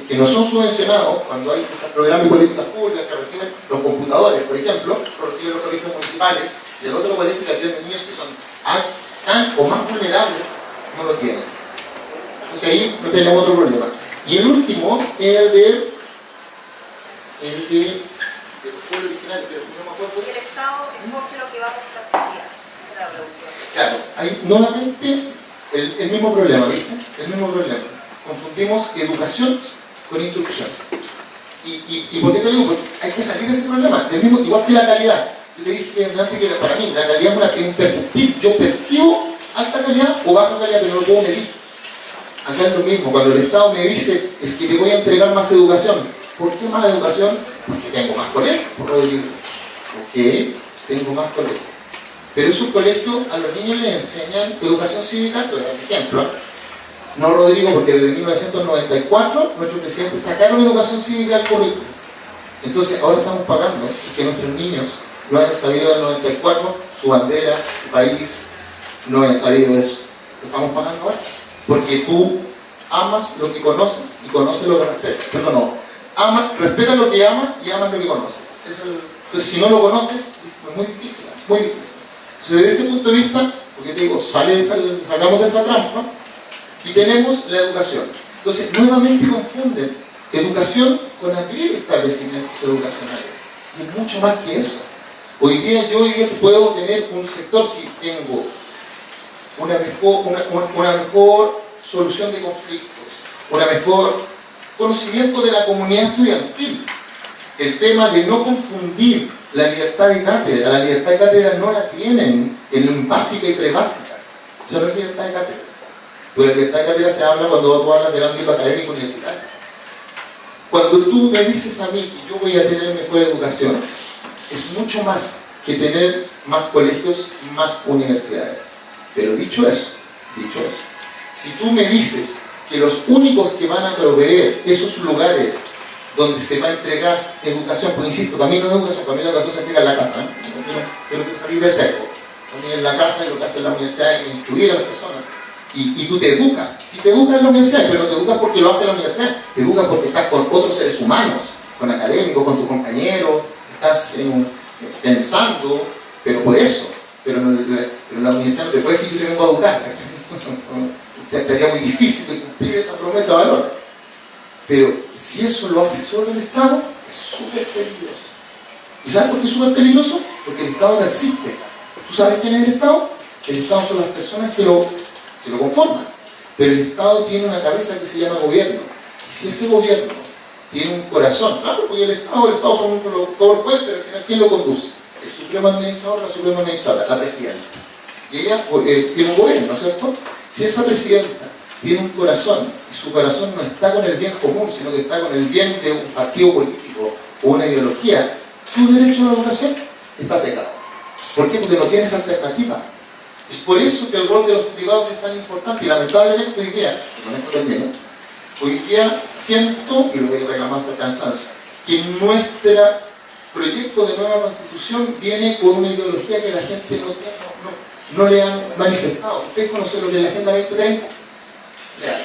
Speaker 3: que no son subvencionados, cuando hay programas de políticas públicas que reciben los computadores, por ejemplo, lo reciben los colegios municipales, y el otro colegio que atiende niños que son tan o más vulnerables, no lo tienen. Entonces ahí no tenemos otro problema. Y el último es el de pueblo original, pero no me acuerdo.
Speaker 4: Si el Estado escoge lo que vamos a estudiar, esa es la pregunta.
Speaker 3: Claro, hay nuevamente el mismo problema, ¿viste? El mismo problema. Confundimos educación con instrucción. ¿Y por qué te digo? Porque hay que salir de ese problema. Igual que la calidad. Yo te dije antes que para mí la calidad es un perceptir. Yo percibo alta calidad o baja calidad, pero no lo puedo medir. Acá es lo mismo. Cuando el Estado me dice, es que te voy a entregar más educación, ¿Por qué más educación? Porque tengo más colegios, por Rodrigo. Ok, tengo más colegios. Pero esos colegios a los niños les enseñan educación cívica, por ejemplo. No, Rodrigo, porque desde 1994 nuestros presidentes sacaron educación cívica al currículo. Entonces ahora estamos pagando que nuestros niños no hayan sabido del 94 su bandera, su país, no hayan sabido eso. Lo estamos pagando ahora. Porque tú amas lo que conoces y conoces lo que respetas. Perdón, no. Respetas lo que amas y amas lo que conoces. Entonces si no lo conoces, es muy difícil, muy difícil. Entonces desde ese punto de vista, porque te digo, salgamos de esa trampa y tenemos la educación. Entonces nuevamente confunden educación con abrir establecimientos educacionales. Y es mucho más que eso. Hoy día puedo tener un sector si tengo una mejor solución de conflictos, un mejor conocimiento de la comunidad estudiantil. El tema de no confundir la libertad de cátedra. La libertad de cátedra no la tienen en básica y prebásica. Eso no es libertad de cátedra. Porque la libertad de cátedra se habla cuando tú hablas del ámbito académico universitario. Cuando tú me dices a mí que yo voy a tener mejor educación, es mucho más que tener más colegios y más universidades. Pero dicho eso, si tú me dices que los únicos que van a proveer esos lugares donde se va a entregar educación, pues insisto, para mí no es educación, para mí la educación se entrega en la casa, yo no quiero salir de seco. Para mí en la casa y lo que hace la universidad es instruir a las personas. Y tú te educas. Si te educas en la universidad, pero no te educas porque lo hace la universidad, te educas porque estás con otros seres humanos, con académicos, con tus compañeros, estás pensando, pero por eso. Pero en la universidad no te puedes decir yo te vengo a educar. Estaría muy difícil de cumplir esa promesa de valor. Pero si eso lo hace solo el Estado, es súper peligroso. ¿Y sabes por qué es súper peligroso? Porque el Estado no existe. ¿Tú sabes quién es el Estado? El Estado son las personas que lo conforman. Pero el Estado tiene una cabeza que se llama gobierno. Y si ese gobierno tiene un corazón, claro, porque el Estado son todos los poderes, pero al final, ¿quién lo conduce? El supremo administrador, la suprema administradora, la presidenta. Y ella tiene un gobierno, ¿no es cierto? Si esa presidenta tiene un corazón, y su corazón no está con el bien común, sino que está con el bien de un partido político o una ideología, tu derecho a la educación está secado. ¿Por qué? Porque no tienes alternativa. Es por eso que el rol de los privados es tan importante y lamentablemente hoy día, con esto termino, hoy día siento, y lo he reclamado hasta el cansancio, que nuestro proyecto de nueva constitución viene con una ideología que la gente no le han manifestado. ¿Ustedes conocen lo que es la Agenda 2030? Lean,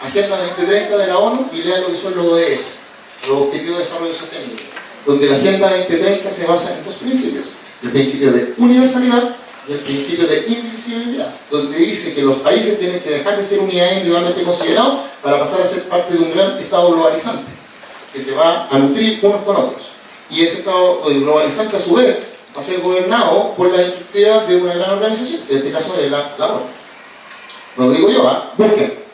Speaker 3: Agenda 2030 de la ONU y lean lo que son los ODS, los Objetivos de Desarrollo Sostenible, donde la Agenda 2030 se basa en dos principios: el principio de universalidad y el principio de indivisibilidad, donde dice que los países tienen que dejar de ser unidades individualmente considerados para pasar a ser parte de un gran Estado globalizante, que se va a nutrir unos con otros. Y ese Estado globalizante, a su vez, va a ser gobernado por la instructividad de una gran organización, en este caso es la ONU. No lo digo yo, busquen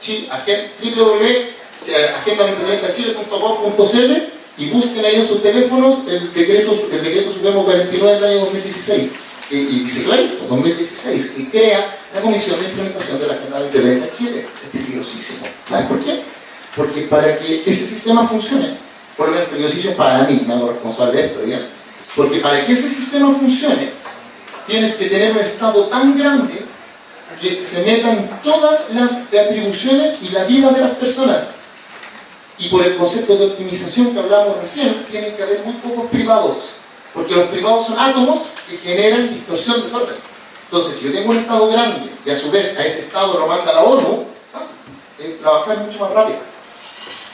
Speaker 3: www.agenda2030chile.gov.cl y busquen ahí en sus teléfonos el decreto supremo 49 del año 2016. Y dice clarito, 2016, que crea la Comisión de Implementación de la Agenda 2030 en Chile. Es peligrosísimo. ¿Sabes por qué? Porque para que ese sistema funcione, por lo menos peligrosísimo para mí, me hago responsable de esto, ¿ya? Porque para que ese sistema funcione, tienes que tener un Estado tan grande que se metan todas las atribuciones y la vida de las personas. Y por el concepto de optimización que hablábamos recién, tienen que haber muy pocos privados. Porque los privados son átomos que generan distorsión, desorden. Entonces, si yo tengo un Estado grande y a su vez a ese Estado lo manda la ONU, fácil, trabajar mucho más rápido.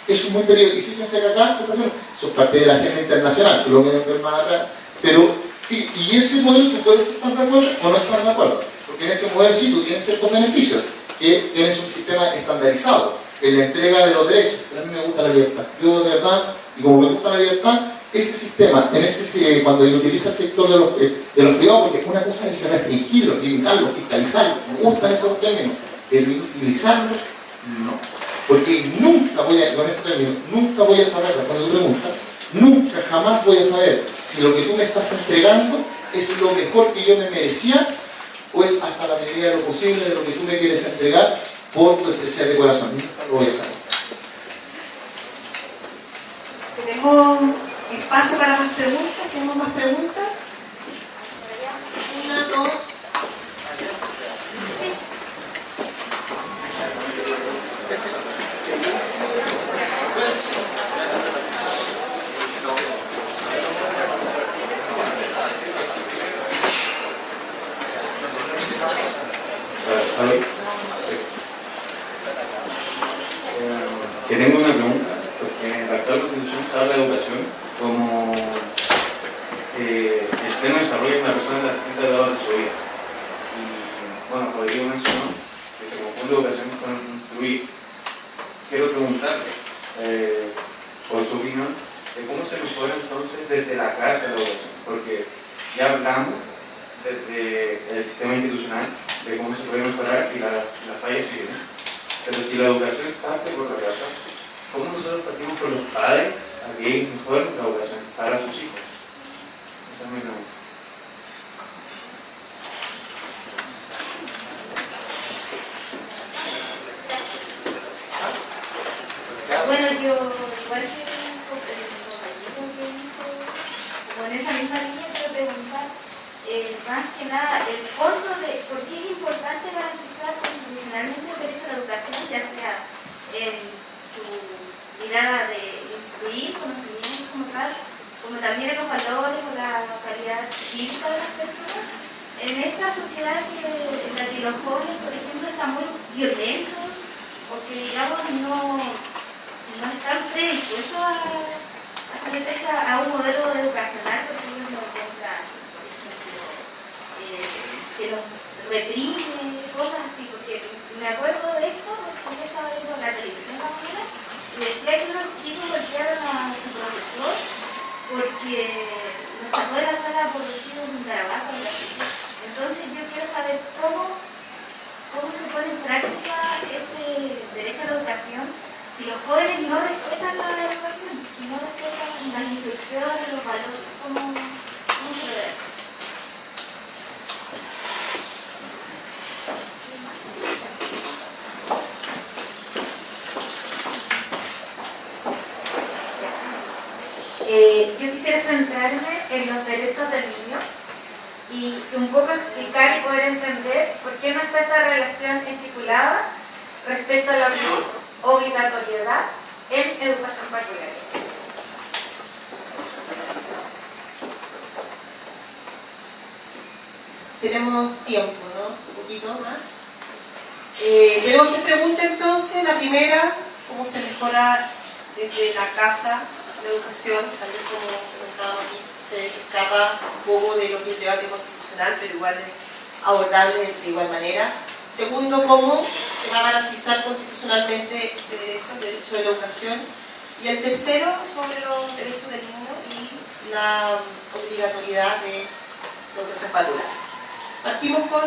Speaker 3: Eso es muy peligroso. Y fíjense que acá se está haciendo, eso es parte de la agenda internacional, se lo voy a ver más atrás. Pero, y ese modelo tú puedes estar de acuerdo o no estar de acuerdo. Porque en ese modelo sí tú tienes ciertos beneficios, que tienes un sistema estandarizado en la entrega de los derechos. Pero a mí me gusta la libertad. Yo de verdad, y como me gusta la libertad, ese sistema, cuando lo utiliza el sector de los privados, porque una cosa es restringirlos, limitarlos, fiscalizarlos, me gustan esos términos, pero utilizarlos, no. Porque nunca voy a saber, cuando tú preguntas, nunca jamás voy a saber si lo que tú me estás entregando es lo mejor que yo me merecía o es hasta la medida de lo posible de lo que tú me quieres entregar por tu estrechez de corazón. Nunca lo voy a saber.
Speaker 4: Tenemos espacio para más preguntas. ¿Tenemos más preguntas? Una, dos.
Speaker 8: Que tengo una pregunta, porque en la actual Constitución se habla de educación como el pleno desarrollo de una persona en las distintas etapas de su vida. Y bueno, Rodrigo mencionó que se confunde educación con instruir. Quiero preguntarle, por su opinión, de cómo se mejora entonces desde la casa la educación, porque ya hablamos desde el sistema institucional de cómo se puede mejorar y las fallas siguen. Pero si la educación es parte por la casa, ¿cómo nosotros partimos con los padres a que es mejor la educación para sus hijos? Esa es mi pregunta.
Speaker 9: Bueno, yo igual que un compañero que dijo, como en esa misma línea, quiero preguntar más que nada el fondo de por qué es importante garantizar constitucionalmente el derecho a la educación, ya sea en su mirada de instruir, conocimientos como tal, como también en los valores o la calidad física de las personas. En esta sociedad en la que los jóvenes, por ejemplo, están muy violentos o que, digamos, no están predispuestos a someterse a un modelo educacional porque ellos no encuentran, por ejemplo, que los reprime, cosas así, porque me acuerdo de esto, porque estaba viendo la televisión la mañana y decía que unos chicos golpearon a su profesor porque nos sacó de la sala por decir un trabajo. Entonces yo quiero saber cómo se pone en práctica este derecho a la educación si los jóvenes no respetan la educación, si no respetan las instrucciones, los valores, ¿cómo se ve?
Speaker 10: Yo quisiera centrarme en los derechos del niño y un poco explicar y poder entender por qué no está esta relación estipulada respecto a la obligatoriedad en educación particular.
Speaker 4: Tenemos tiempo, ¿no? Un poquito más. Tenemos tres preguntas entonces. La primera, ¿cómo se mejora desde la casa la educación? También como comentaba aquí, se escapa un poco de lo que es el debate constitucional, pero igual es abordable de igual manera. Segundo, ¿cómo se va a garantizar constitucionalmente el derecho de la educación? Y el tercero, sobre los derechos del niño y la obligatoriedad de la educación particular. Partimos con...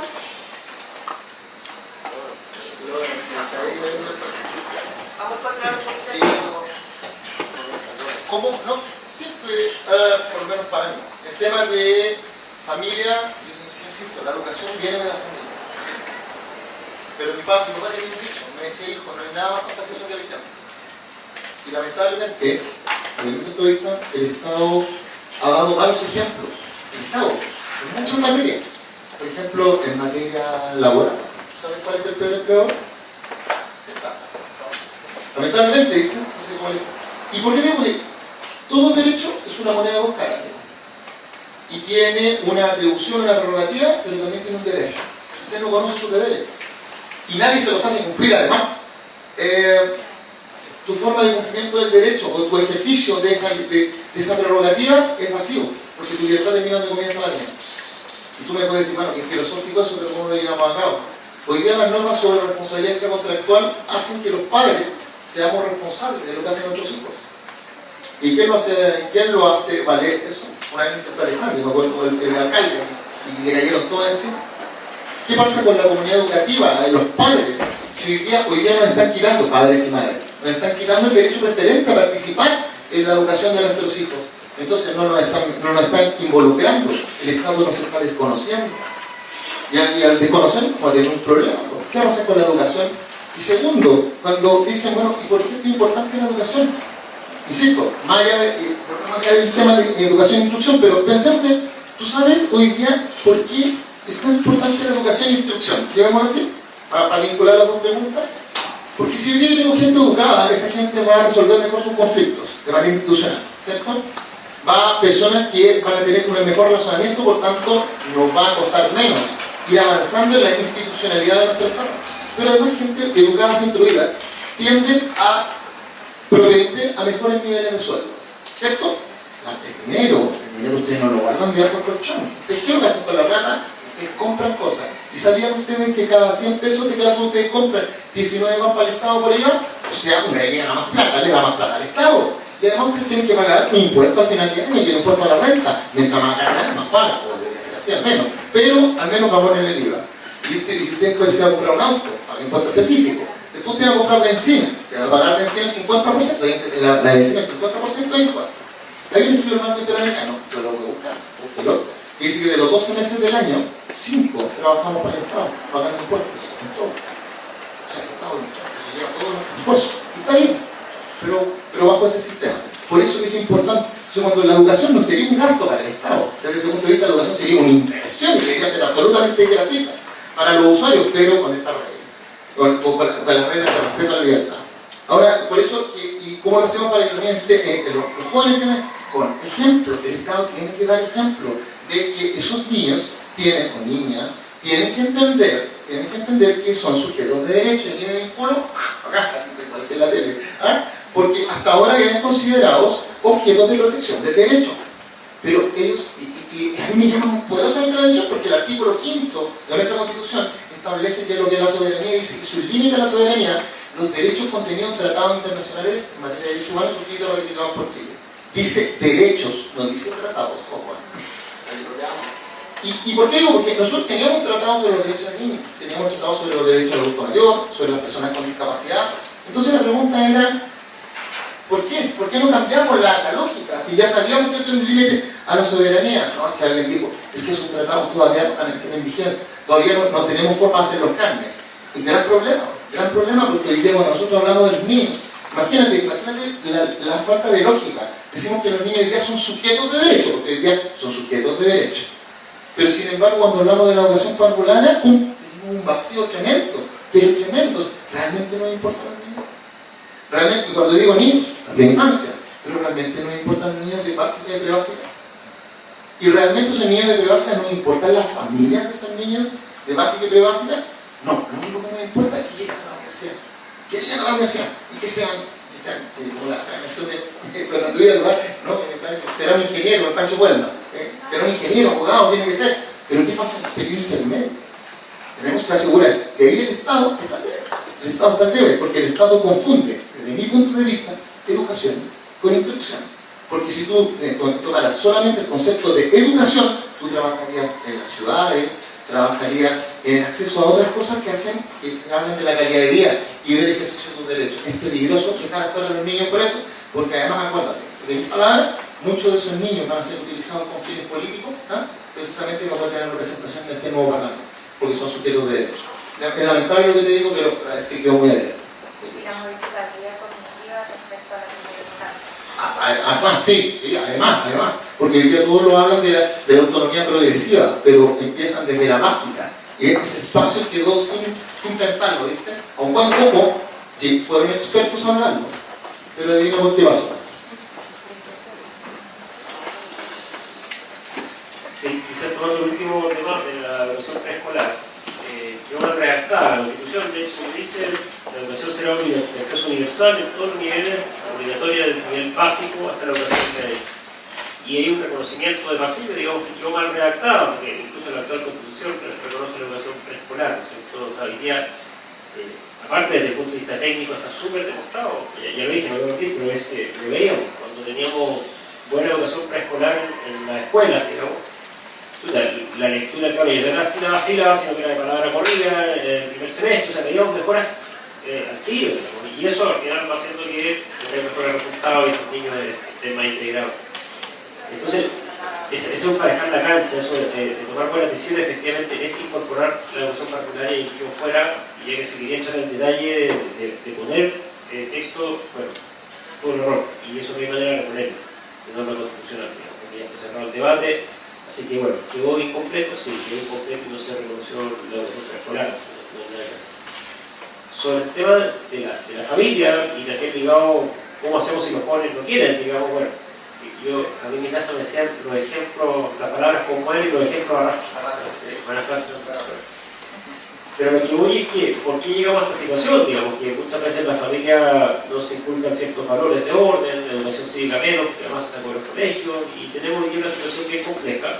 Speaker 4: Vamos a encontrar un poquito de tiempo.
Speaker 3: ¿Cómo? No, siempre, por lo menos para mí, el tema de familia, yo insisto, la educación viene de la familia. Pero mi papá tenía un dicho, me decía, hijo, no hay nada más contagioso que el ejemplo. Y lamentablemente, desde mi punto de vista, el Estado ha dado malos ejemplos. El Estado, en muchas materias. Por ejemplo, en materia laboral. ¿Sabes cuál es el peor empleador? El Estado. Lamentablemente, ¿viste? ¿Cómo le digo? ¿Y por qué digo que todo derecho es una moneda de dos caras? Y tiene una atribución, una prerrogativa, pero también tiene un deber. Si usted no conoce sus deberes y nadie se los hace cumplir además, tu forma de cumplimiento del derecho o tu ejercicio de esa prerrogativa es vacío, porque tu libertad termina donde comienza la mía. Y tú me puedes decir, bueno, que es filosófico eso, pero ¿cómo lo llevamos a cabo? Hoy día las normas sobre responsabilidad extracontractual hacen que los padres seamos responsables de lo que hacen nuestros hijos. ¿Y quién lo hace valer eso? Una vez intentó Alessandro, me acuerdo el alcalde, y le cayeron todos encima. ¿Qué pasa con la comunidad educativa, los padres? Si hoy día nos están quitando, padres y madres, nos están quitando el derecho preferente a participar en la educación de nuestros hijos. Entonces no nos están involucrando, el Estado nos está desconociendo. Y al desconocer, como tiene un problema, ¿qué va a hacer con la educación? Y segundo, cuando dicen, bueno, ¿y por qué es importante la educación? insisto, más allá de el tema de educación e instrucción, pero pensemos que tú sabes hoy día por qué es tan importante la educación e instrucción. Llevémoslo así, para vincular las dos preguntas. Porque si hoy día tengo gente educada, esa gente va a resolver mejor sus conflictos de manera institucional, ¿cierto? Va a personas que van a tener un mejor razonamiento, por tanto, nos va a costar menos ir avanzando en la institucionalidad de nuestro Estado. Pero además, gente educada e instruida tienden a proveer a mejores niveles de sueldo, ¿cierto? El dinero ustedes no lo guardan de algo colchón. ¿Ustedes qué es lo que hacen con la plata? Ustedes compran cosas. ¿Y sabían ustedes que cada 100 pesos de cada que ustedes compran, 19 van para el Estado por ello? O sea, una le da más plata, le da más plata al Estado. Y además ustedes tienen que pagar un impuesto al final del año, y el impuesto a la renta. Mientras más ganan, más pagan, o debería ser así al menos. Pero al menos va a poner el IVA. Y usted puede ser a comprar un auto, paga impuesto específico. Después usted va a comprar benzina, te va a pagar benzina el 50%, la benzina el 50% de impuesto. Hay un estudio del Banco Interamericano, yo lo voy a buscar, búsquelo, que dice que de los 12 meses del año, 5 trabajamos para el Estado, pagando impuestos, en todo. O sea, el Estado se lleva todo nuestro esfuerzo. Y está bien, pero bajo este sistema. Por eso es importante. Entonces, cuando la educación no sería un gasto para el Estado, desde ese punto de vista la educación sería una inversión y debería ser absolutamente gratuita para los usuarios, pero con esta regla, con las reglas que respetan la libertad. Ahora, por eso, ¿y cómo lo hacemos para que los jóvenes tienen con ejemplo? El Estado tiene que dar ejemplo de que esos niños tienen, o niñas, tienen que entender que son sujetos de derecho. Y aquí me vinculo, acá, así que en la tele, porque hasta ahora eran considerados objetos de protección del derecho. Pero ellos, y a mí me llama poderosamente la atención porque el artículo 5 de nuestra Constitución establece que lo que es la soberanía, dice que su límite a la soberanía, los derechos contenidos en tratados internacionales en materia de derechos humanos suscritos o ratificados por Chile. Dice derechos, no dice tratados, ojo. ¿Y por qué digo? Porque nosotros teníamos tratados sobre los derechos del niño, teníamos tratados sobre los derechos del adulto mayor, sobre las personas con discapacidad. Entonces la pregunta era, ¿por qué? ¿Por qué no cambiamos la lógica? Si ya sabíamos que es un límite a la soberanía. No, es que alguien dijo, es que esos tratados todavía están en vigencia, todavía no tenemos forma de hacer los carnes. Y gran problema porque hoy día cuando nosotros hablamos de los niños, imagínate la falta de lógica. Decimos que los niños hoy día son sujetos de derecho, porque hoy día son sujetos de derecho. Pero sin embargo, cuando hablamos de la educación parvularia, tenemos un vacío tremendo, pero tremendo. Realmente no importa a los niños. Realmente, y cuando digo niños, la infancia, pero realmente nos importan los niños de básica y de prebásica. Y realmente esos niños de prebásica nos importan las familias de esos niños de básica y prebásica. No, lo único que nos importa es que lleguen a la universidad. Que lleguen a la universidad y que sean como la canción de Fernando Díaz, ¿no? Será un ingeniero, el Pancho Puelma. Será un ingeniero, abogado, tiene que ser. Pero ¿qué pasa en el periodo intermedio? Tenemos que asegurar que ahí el Estado está libre. El Estado está libre porque el Estado confunde, desde mi punto de vista, educación con instrucción. Porque si tú tomaras solamente el concepto de educación, tú trabajarías en las ciudades, trabajarías en acceso a otras cosas que hablan de la calidad de vida y del ejercicio de tus derechos. Es peligroso dejar afuera a los niños por eso, porque además, acuérdate, de mis palabras, muchos de esos niños van a ser utilizados con fines políticos, precisamente para poder tener representación en este nuevo parlamento, porque son sujetos de derechos. Es lamentable lo que te digo, pero para decir que voy a ver.
Speaker 10: La modificabilidad cognitiva respecto a la libertad.
Speaker 3: Además, sí, además, porque hoy día todos lo hablan de la autonomía progresiva, pero empiezan desde la básica. Y ese espacio quedó sin pensarlo, ¿viste? Aun cuando poco, sí, fueron expertos hablando, pero digamos qué pasó.
Speaker 5: Sí, quizás tomando el último tema de la educación preescolar. Yo una redactada, la Constitución, de hecho, dice la educación será de acceso universal en todos los niveles, obligatoria del nivel básico hasta la educación media. Y hay un reconocimiento de pasivo, digamos que quedó mal redactado, porque incluso la actual Constitución reconoce la educación preescolar, ¿no? O sea, hoy día, aparte desde el punto de vista técnico, está súper demostrado, ya lo dije, no lo repito, pero es que lo veíamos cuando teníamos buena educación preescolar en las escuelas, digamos. La lectura, claro, ya no era sílaba, sino que era de palabra corrida en el primer semestre, o sea, teníamos mejoras al tiro, y eso al final va haciendo que tenga mejores resultados y los niños estén más integrados. Entonces, eso es para dejar la cancha, eso de tomar buenas decisiones, efectivamente, es incorporar la educación parvularia y que fuera, y ya que se quería entrar en el detalle de poner texto, bueno, fue un error, y eso no hay manera de reponerlo, de norma constitucional, digamos, porque ya se cerró el debate, así que bueno, quedó incompleto, sí, quedó incompleto y no se reconoció la educación preescolar, no hay nada que hacer. Sobre el tema de la familia y también ligado, ¿cómo hacemos si los jóvenes no quieren? Digamos, bueno, a mí en mi casa me decían los ejemplos, las palabras con mueren y los ejemplos arrastran. Pero lo que voy es que, ¿por qué llegamos a esta situación? Digamos que muchas veces en la familia no se inculcan ciertos valores de orden, de educación cívica menos, que además se sacó de los colegios, y tenemos hoy una situación bien compleja.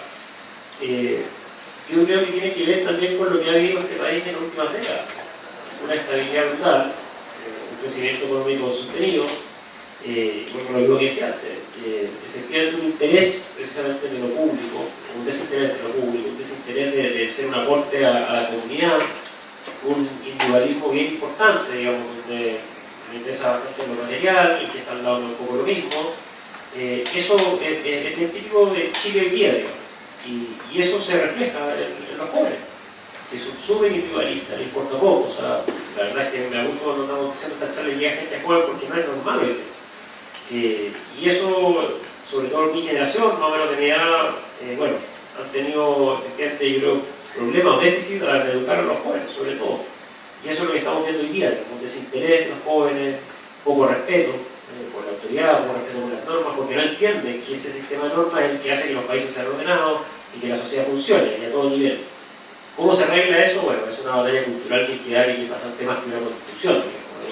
Speaker 5: Yo creo que tiene que ver también con lo que ha habido en este país en las últimas décadas. Una estabilidad brutal, un crecimiento económico sostenido, bueno, lo mismo que decía antes, efectivamente un interés precisamente de lo público, un desinterés de lo público, un desinterés de ser un aporte a la comunidad, un individualismo bien importante, digamos, donde me interesa bastante lo material, y que está al lado de un poco lo mismo. Eso es el típico de Chile hoy día, digamos, y eso se refleja en los jóvenes, que son súper individualistas, les importa poco. O sea, la verdad es que me gusta cuando estamos haciendo esta charla y llega gente joven porque no es normal hoy día. Y eso, sobre todo en mi generación, más o menos de mi edad, bueno, han tenido efectivamente, yo creo, problemas o déficit al educar a los jóvenes, sobre todo. Y eso es lo que estamos viendo hoy día, un desinterés de los jóvenes, poco respeto por la autoridad, poco respeto por las normas, porque no entienden que ese sistema de normas es el que hace que los países sean ordenados y que la sociedad funcione y a todo nivel. ¿Cómo se arregla eso? Bueno, es una batalla cultural que hay que dar y que es bastante más que una constitución.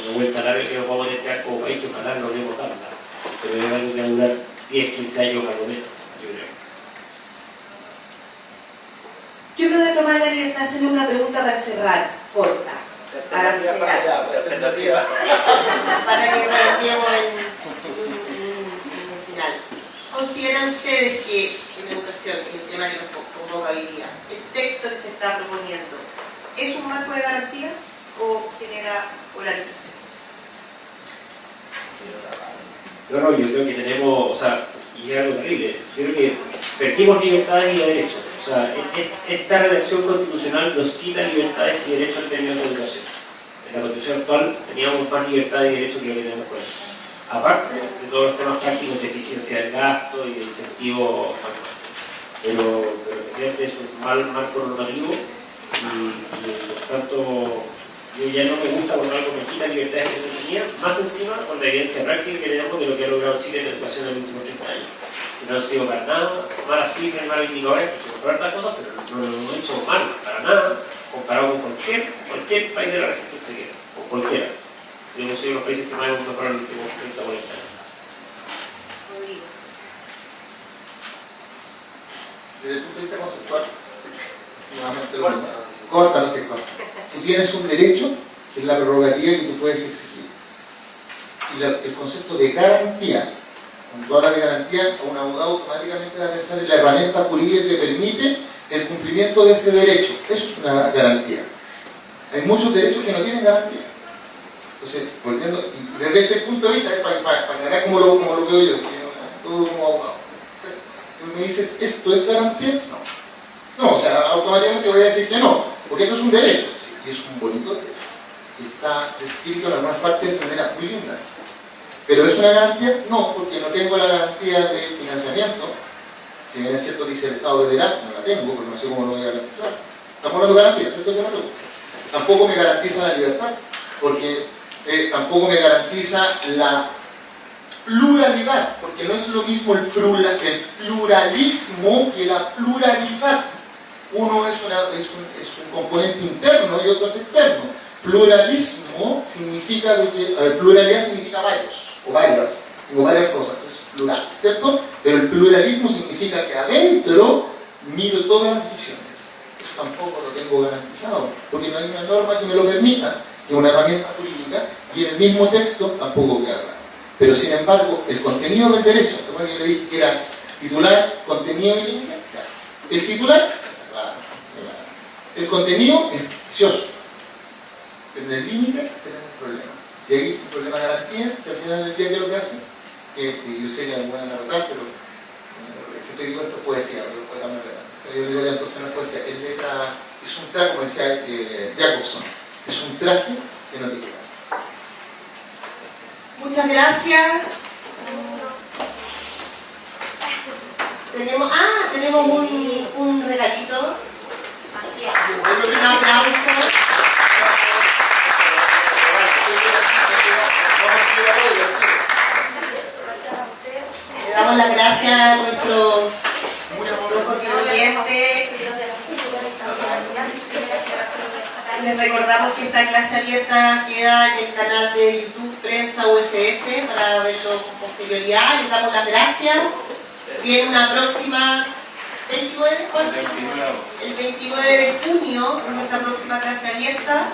Speaker 5: Una vuelta larga que nos vamos a tener que dar como país, que ojalá no debemos darla. Pero es algo que va a durar 10, 15 años al menos, yo creo.
Speaker 4: Yo me voy a tomar la libertad de hacerle una pregunta para cerrar, corta. Para cerrar. Para que redondeemos en final. ¿Consideran ustedes que en educación, en el tema que nos convoca hoy día, el texto que se está proponiendo es un marco de garantías o genera polarización?
Speaker 5: No, yo creo que tenemos, o sea, y es algo terrible, yo creo que perdimos libertades y derechos. O sea, esta redacción constitucional nos quita libertades y derechos en términos de educación. En la constitución actual teníamos más libertades y derechos que lo que tenemos con eso. Aparte de todos los temas prácticos de eficiencia del gasto y de incentivo anual. Pero efectivamente es un mal marco normativo y por tanto yo ya no me gusta cuando algo me quita libertades que yo tenía, más encima con la evidencia práctica que tenemos de lo que ha logrado Chile en la educación en los últimos 30 años. Que no han sido para nada malas cifras y malos indicadores, que se otras cosas, pero no lo hemos hecho mal, para nada, comparado con cualquier país de la región que usted quiera, o cualquiera. Yo hemos sido los países que más hemos mejorado en los últimos 30 o 40 años.
Speaker 3: Desde el punto de vista conceptual, nuevamente lo mismo. Corta, no sé corta. Tú tienes un derecho, que es la prerrogativa que tú puedes exigir. Y el concepto de garantía, cuando tú hablas de garantía, un abogado automáticamente va a pensar en la herramienta jurídica que permite el cumplimiento de ese derecho. Eso es una garantía. Hay muchos derechos que no tienen garantía. Entonces, volviendo, y desde ese punto de vista, para aclarar cómo lo veo yo, todo como abogado. Me dices, ¿esto es garantía? No. No, o sea, automáticamente voy a decir que no, porque esto es un derecho, sí, y es un bonito derecho. Está descrito en algunas partes de manera muy linda. ¿Pero es una garantía? No, porque no tengo la garantía de financiamiento. Si bien es cierto, dice el Estado deberá, no la tengo, porque no sé cómo lo voy a garantizar. Estamos hablando de garantías, ¿cierto? Esa es la pregunta. Tampoco me garantiza la libertad, porque tampoco me garantiza la pluralidad, porque no es lo mismo el pluralismo que la pluralidad. Uno es un componente interno y otro es externo. Pluralismo significa pluralidad significa varios o varias, tengo varias cosas, es plural, ¿cierto? Pero el pluralismo significa que adentro miro todas las visiones. Eso tampoco lo tengo garantizado, porque no hay una norma que me lo permita, que una herramienta jurídica, y en el mismo texto tampoco queda. Pero sin embargo, el contenido del derecho, ¿se acuerdan que yo le dije que era titular, contenido y límite? El titular, el contenido es precioso, pero en el límite tenemos un problema. Y ahí un problema de garantía, que al final del día, ¿qué es lo que hace? Que yo sé que me van a narrar, pero siempre digo esto es poesía, pero yo digo que entonces no es poesía, es un traje, como decía Jacobson, es un traje que no te queda.
Speaker 4: Muchas gracias. Tenemos un regalito. Un aplauso. Le damos las gracias a nuestros contribuyentes. Les recordamos que esta clase abierta queda en el canal de YouTube Prensa USS para verlo con posterioridad. Les damos las gracias. Viene una próxima 29, ¿cuándo? El 29 de junio, en nuestra próxima clase abierta.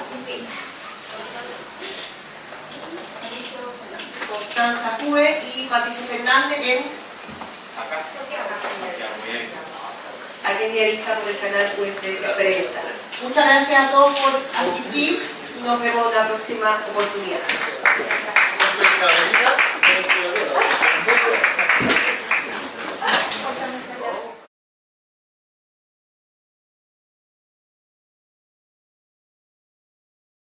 Speaker 4: Constanza Cue y Patricio Fernández aquí en Villavista por el canal USS Prensa. Muchas gracias a todos por asistir y nos vemos en la próxima oportunidad.